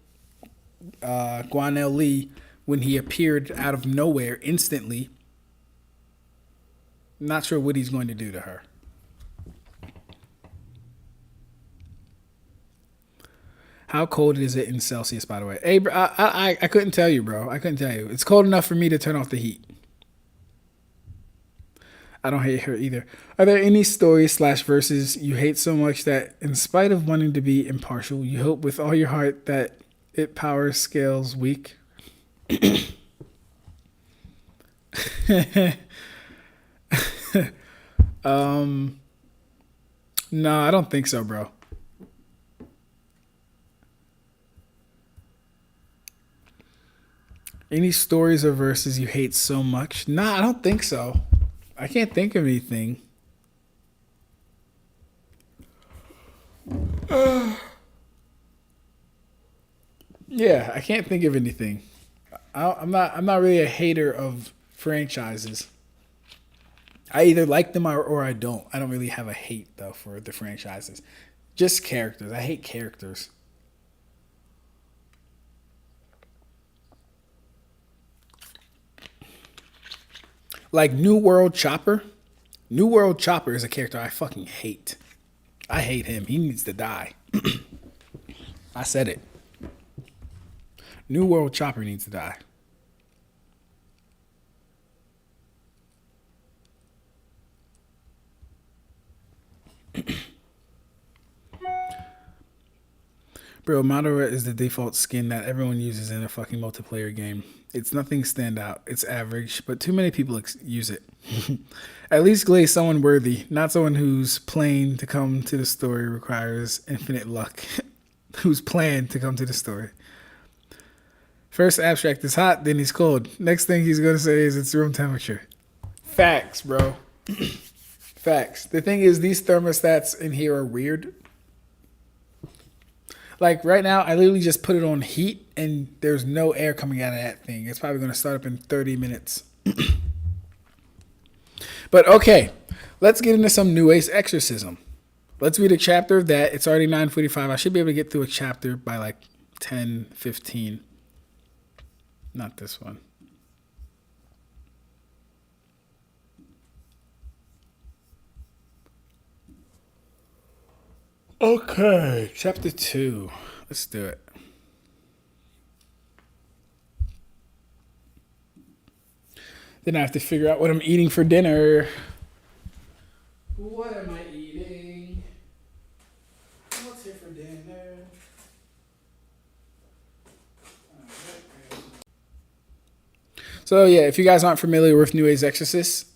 Guanel Lee when he appeared out of nowhere instantly. Not sure what he's going to do to her. How cold is it in Celsius, by the way? Hey, bro, I couldn't tell you, bro. I couldn't tell you. It's cold enough for me to turn off the heat. I don't hate her either. Are there any stories / verses you hate so much that, in spite of wanting to be impartial, you hope with all your heart that it power scales weak? No, I don't think so, bro. Any stories or verses you hate so much? Nah, I don't think so. I can't think of anything. Yeah, I can't think of anything. I'm not really a hater of franchises. I either like them or I don't. I don't really have a hate though for the franchises. Just characters. I hate characters. Like New World Chopper. New World Chopper is a character I fucking hate. I hate him. He needs to die. I said it. New World Chopper needs to die. Bro, Madara is the default skin that everyone uses in a fucking multiplayer game. It's nothing stand out. It's average, but too many people use it. At least glaze someone worthy, not someone whose plan to come to the story requires infinite luck. Whose plan to come to the story. First Ab-Stract is hot, then he's cold. Next thing he's going to say is it's room temperature. Facts, bro. Facts. The thing is, these thermostats in here are weird. Like right now, I literally just put it on heat and there's no air coming out of that thing. It's probably going to start up in 30 minutes. But okay, let's get into some Nues exorcism. Let's read a chapter of that. It's already 9:45. I should be able to get through a chapter by like 10:15. Not this one. Okay, chapter 2. Let's do it. Then I have to figure out what I'm eating for dinner. What am I eating? What's here for dinner? So yeah, if you guys aren't familiar with Nues Exorcist,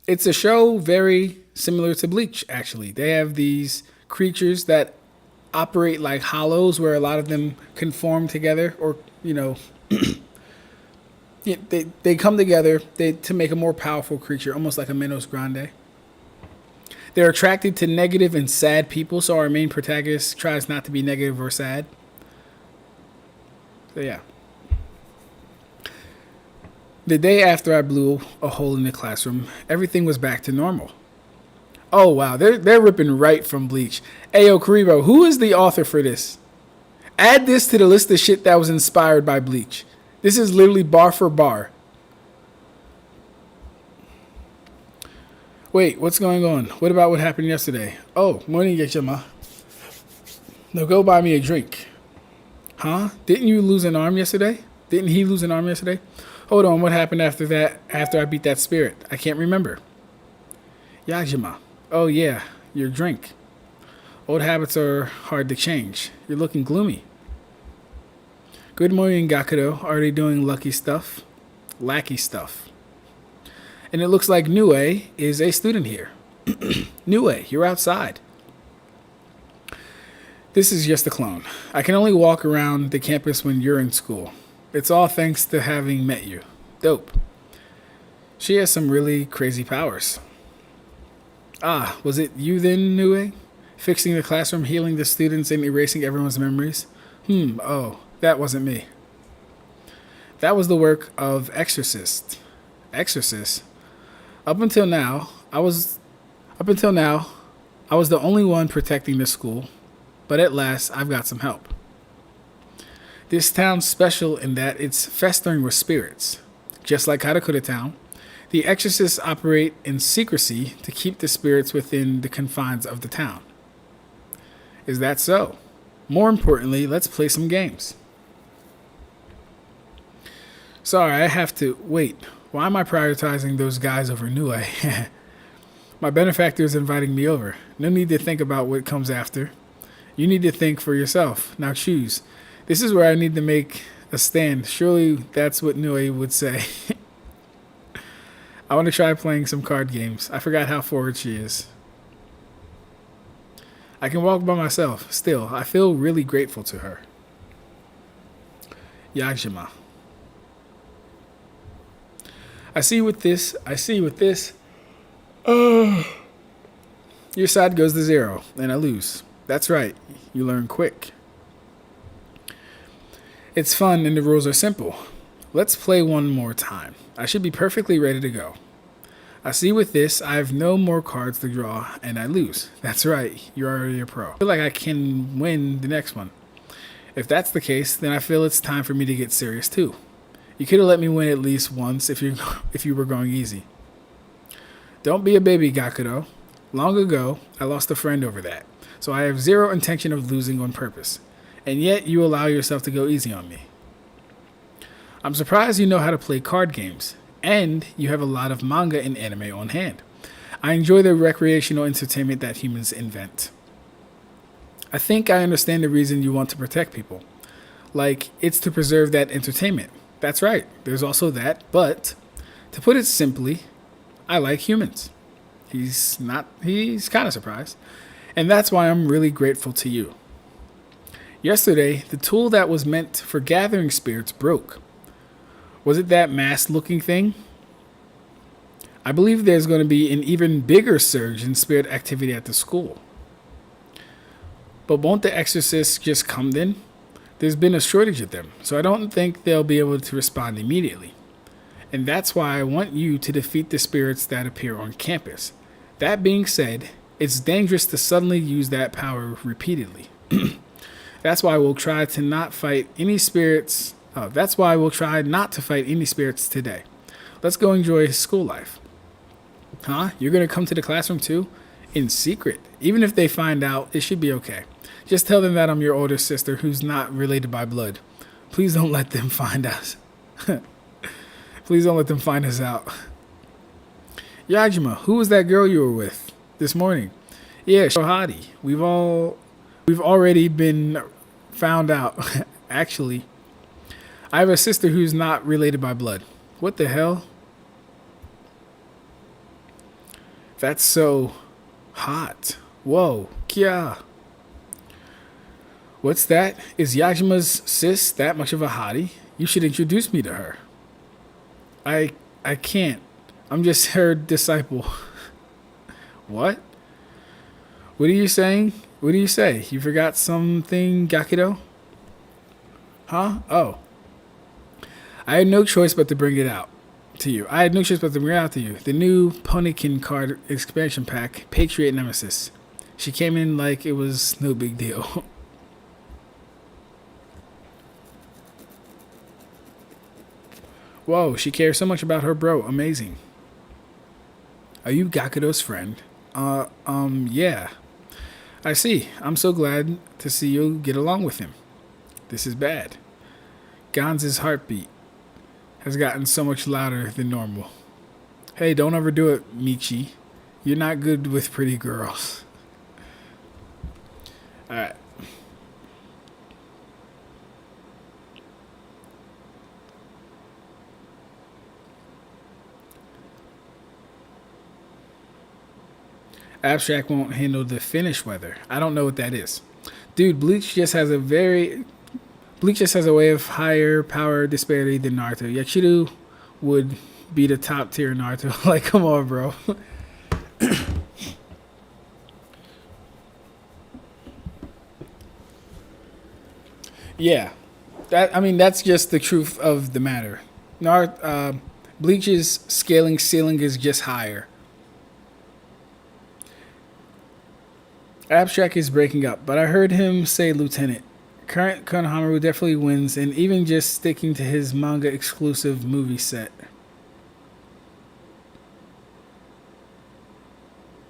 it's a show very similar to Bleach, actually. They have these creatures that operate like hollows where a lot of them conform together or, you know, they come together to make a more powerful creature, almost like a Menos Grande. They're attracted to negative and sad people, so our main protagonist tries not to be negative or sad. So yeah. The day after I blew a hole in the classroom, everything was back to normal. Oh wow, they're ripping right from Bleach. Ayo, Kuribo, who is the author for this? Add this to the list of shit that was inspired by Bleach. This is literally bar for bar. Wait, what's going on? What about what happened yesterday? Oh, morning, Yechima. Now go buy me a drink. Huh? Didn't you lose an arm yesterday? Didn't he lose an arm yesterday? Hold on, what happened after that, after I beat that spirit? I can't remember. Yajima. Oh yeah, your drink. Old habits are hard to change. You're looking gloomy. Good morning, Gakudo. Already doing lucky stuff? Lackey stuff. And it looks like Nue is a student here. Nue, you're outside. This is just a clone. I can only walk around the campus when you're in school. It's all thanks to having met you. Dope. She has some really crazy powers. Ah, was it you then, Nue? Fixing the classroom, healing the students, and erasing everyone's memories? Oh, that wasn't me. That was the work of Exorcist. Exorcist? Up until now, I was the only one protecting the school, but at last I've got some help. This town's special in that it's festering with spirits. Just like Karakura Town, the exorcists operate in secrecy to keep the spirits within the confines of the town. Is that so? More importantly, let's play some games. Sorry, I have to... Wait, why am I prioritizing those guys over Nue? My benefactor is inviting me over. No need to think about what comes after. You need to think for yourself. Now choose. This is where I need to make a stand. Surely that's what Nue would say. I want to try playing some card games. I forgot how forward she is. I can walk by myself. Still, I feel really grateful to her. Yajima. I see with this. Your side goes to 0, and I lose. That's right. You learn quick. It's fun, and the rules are simple. Let's play one more time. I should be perfectly ready to go. I see with this, I have no more cards to draw, and I lose. That's right. You're already a pro. I feel like I can win the next one. If that's the case, then I feel it's time for me to get serious too. You could have let me win at least once if you were going easy. Don't be a baby, Gakudo. Long ago, I lost a friend over that, so I have zero intention of losing on purpose. And yet you allow yourself to go easy on me. I'm surprised you know how to play card games, and you have a lot of manga and anime on hand. I enjoy the recreational entertainment that humans invent. I think I understand the reason you want to protect people. Like, it's to preserve that entertainment. That's right, there's also that, but to put it simply, I like humans. He's kind of surprised. And that's why I'm really grateful to you. Yesterday, the tool that was meant for gathering spirits broke. Was it that masked-looking thing? I believe there's going to be an even bigger surge in spirit activity at the school. But won't the exorcists just come then? There's been a shortage of them, so I don't think they'll be able to respond immediately. And that's why I want you to defeat the spirits that appear on campus. That being said, it's dangerous to suddenly use that power repeatedly. That's why we'll try to not fight any spirits. That's why we'll try not to fight any spirits today. Let's go enjoy school life. Huh? You're going to come to the classroom too? In secret. Even if they find out, it should be okay. Just tell them that I'm your older sister who's not related by blood. Please don't let them find us. Please don't let them find us out. Yajima, who was that girl you were with this morning? Yeah, Shohei. We've already been found out. Actually, I have a sister who's not related by blood. What the hell? That's so hot. Whoa, Kia. What's that? Is Yajima's sis that much of a hottie? You should introduce me to her. I can't. I'm just her disciple. What? What are you saying? What do you say? You forgot something, Gakudo? Huh? Oh. I had no choice but to bring it out to you. The new Ponikin card expansion pack, Patriot Nemesis. She came in like it was no big deal. Whoa, she cares so much about her bro. Amazing. Are you Gakudo's friend? Yeah. I see. I'm so glad to see you get along with him. This is bad. Gonz's heartbeat has gotten so much louder than normal. Hey, don't overdo it, Michi. You're not good with pretty girls. Alright. Ab-Stract won't handle the Finnish weather. I don't know what that is. Dude, Bleach just has a way of higher power disparity than Naruto. Yachiru would be the top tier Naruto. Like, come on, bro. Yeah. That's just the truth of the matter. Bleach's scaling ceiling is just higher. Ab-Stract is breaking up, but I heard him say Lieutenant. Current Konohamaru definitely wins, and even just sticking to his manga exclusive movie set.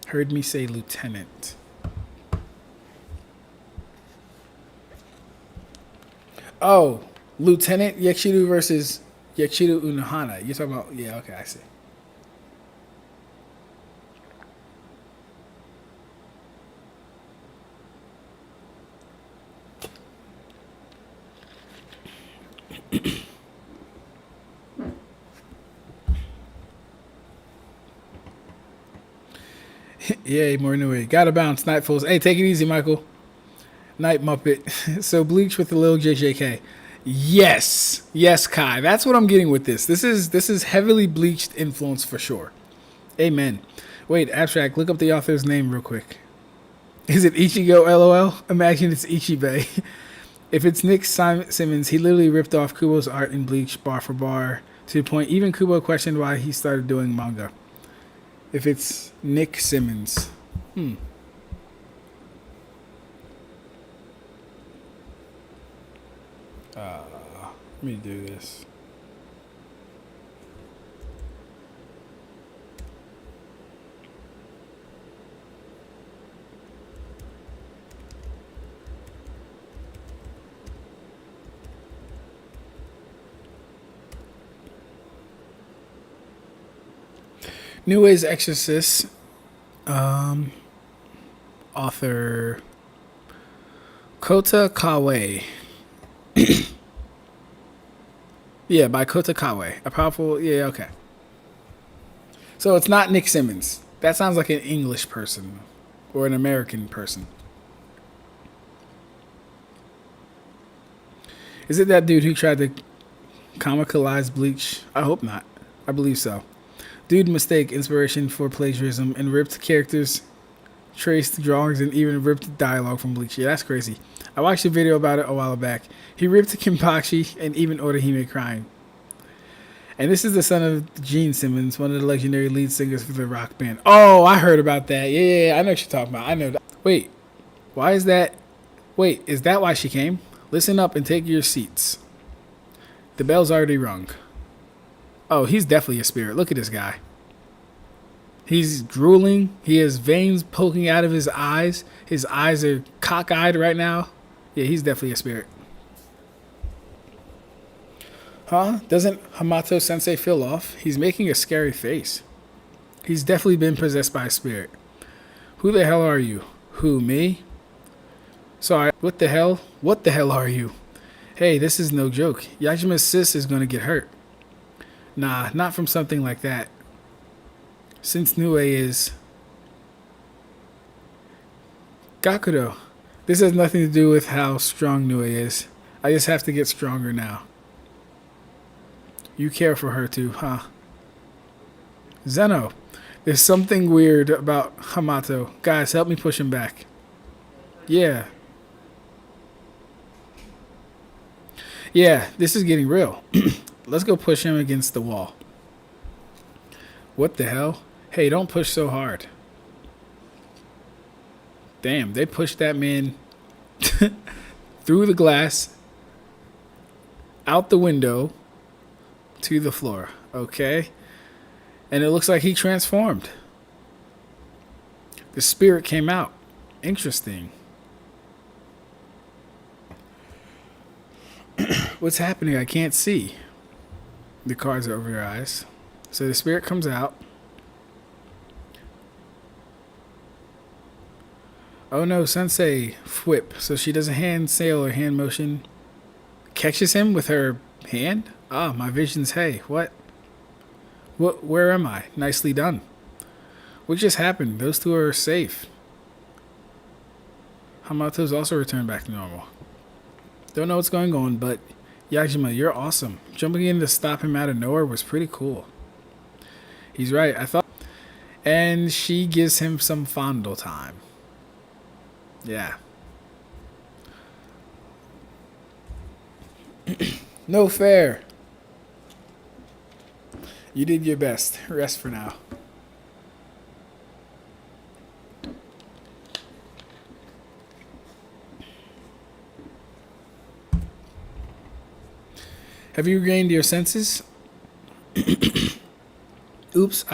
Heard me say Lieutenant. Oh, Lieutenant Yachiru versus Yachiru Unohana. You're talking about, yeah, okay, I see. Yay, more Nue. Gotta bounce, Nightfuls. Hey, take it easy, Michael. Night Muppet. So Bleach with the little JJK. Yes. Yes, Kai. That's what I'm getting with this. This is heavily Bleached influence for sure. Amen. Wait, Ab-Stract, look up the author's name real quick. Is it Ichigo LOL? Imagine it's Ichibei. If it's Nick Simmons, he literally ripped off Kubo's art in Bleach bar for bar to the point even Kubo questioned why he started doing manga. If it's Nick Simmons. Let me do this. Nues Exorcist, author Kota Kawe. Yeah, by Kota Kawe. A powerful, yeah, okay. So it's not Nick Simmons. That sounds like an English person or an American person. Is it that dude who tried to comicalize Bleach? I hope not. I believe so. Dude mistake inspiration for plagiarism and ripped characters, traced drawings, and even ripped dialogue from Bleach. Yeah, that's crazy. I watched a video about it a while back. He ripped Kenpachi and even Orihime crying. And this is the son of Gene Simmons, one of the legendary lead singers for the rock band. Oh, I heard about that. Yeah, I know what you're talking about. I know that. Wait, why is that? Wait, is that why she came? Listen up and take your seats. The bell's already rung. Oh, he's definitely a spirit. Look at this guy. He's drooling. He has veins poking out of his eyes. His eyes are cockeyed right now. Yeah, he's definitely a spirit. Huh? Doesn't Hamato Sensei feel off? He's making a scary face. He's definitely been possessed by a spirit. Who the hell are you? Who, me? Sorry, what the hell? What the hell are you? Hey, this is no joke. Yajima's sis is gonna get hurt. Nah, not from something like that. Since Nue is... Gakuro. This has nothing to do with how strong Nue is. I just have to get stronger now. You care for her too, huh? Zeno. There's something weird about Hamato. Guys, help me push him back. Yeah. Yeah, this is getting real. Let's go push him against the wall. What the hell? Hey, don't push so hard. Damn, they pushed that man through the glass, out the window, to the floor. Okay? And it looks like he transformed. The spirit came out. Interesting. What's happening? I can't see. The cards are over your eyes. So the spirit comes out. Oh no, Sensei, whip. So she does a hand sail or hand motion. Catches him with her hand? Ah, my vision's hey. What? Where am I? Nicely done. What just happened? Those two are safe. Hamato's also returned back to normal. Don't know what's going on, but Yajima, you're awesome. Jumping in to stop him out of nowhere was pretty cool. He's right, I thought. And she gives him some fondle time. Yeah. No fair. You did your best. Rest for now. Have you regained your senses? Oops,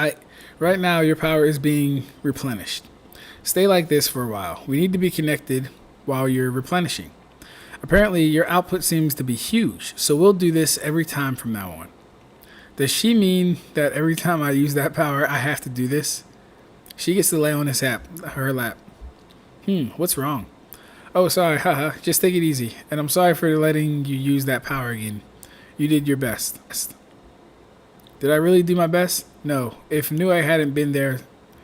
right now your power is being replenished. Stay like this for a while. We need to be connected while you're replenishing. Apparently your output seems to be huge, so we'll do this every time from now on. Does she mean that every time I use that power I have to do this? She gets to lay on her lap. What's wrong? Oh, sorry, haha, just take it easy. And I'm sorry for letting you use that power again. You did your best. Did I really do my best? No. If Nue hadn't been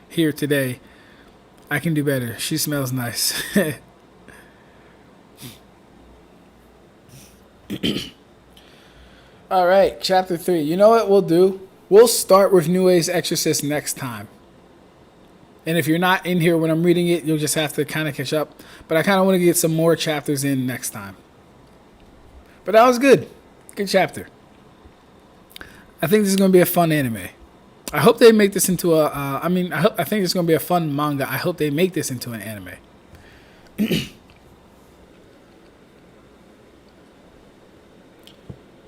here today, I can do better. She smells nice. All right, chapter 3. You know what we'll do? We'll start with Nue's Exorcist next time. And if you're not in here when I'm reading it, you'll just have to kind of catch up. But I kind of want to get some more chapters in next time. But that was good. Good chapter. I think this is going to be a fun anime. I hope they make this into a... I think it's going to be a fun manga. I hope they make this into an anime.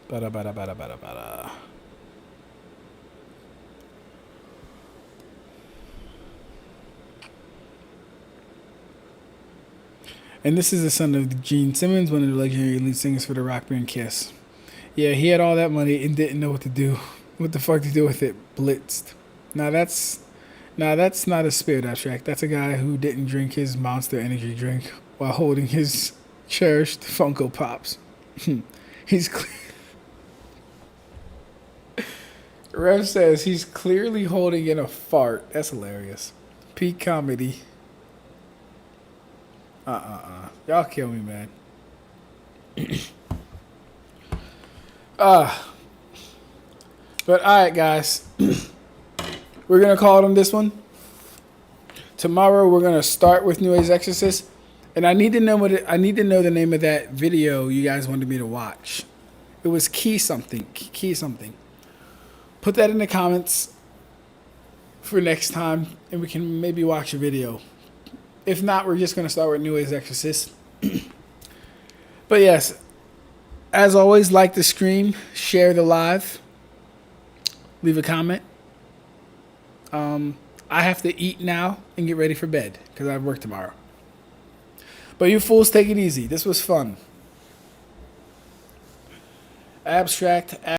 Bada. And this is the son of Gene Simmons, one of the legendary lead singers for the rock band Kiss. Yeah, he had all that money and didn't know what to do. What the fuck to do with it? Blitzed. Now that's not a spirit abstract. That's a guy who didn't drink his Monster Energy drink while holding his cherished Funko Pops. He's Rev says he's clearly holding in a fart. That's hilarious. Peak comedy. Y'all kill me, man. But alright, guys. We're gonna call it on this one. Tomorrow we're gonna start with Nues Exorcist, and I need to know I need to know the name of that video you guys wanted me to watch. It was Key something. Put that in the comments for next time, and we can maybe watch a video. If not, we're just gonna start with Nues Exorcist. But yes, as always, like the stream, share the live, leave a comment. I have to eat now and get ready for bed because I have work tomorrow. But you fools, take it easy. This was fun. Ab-Stract.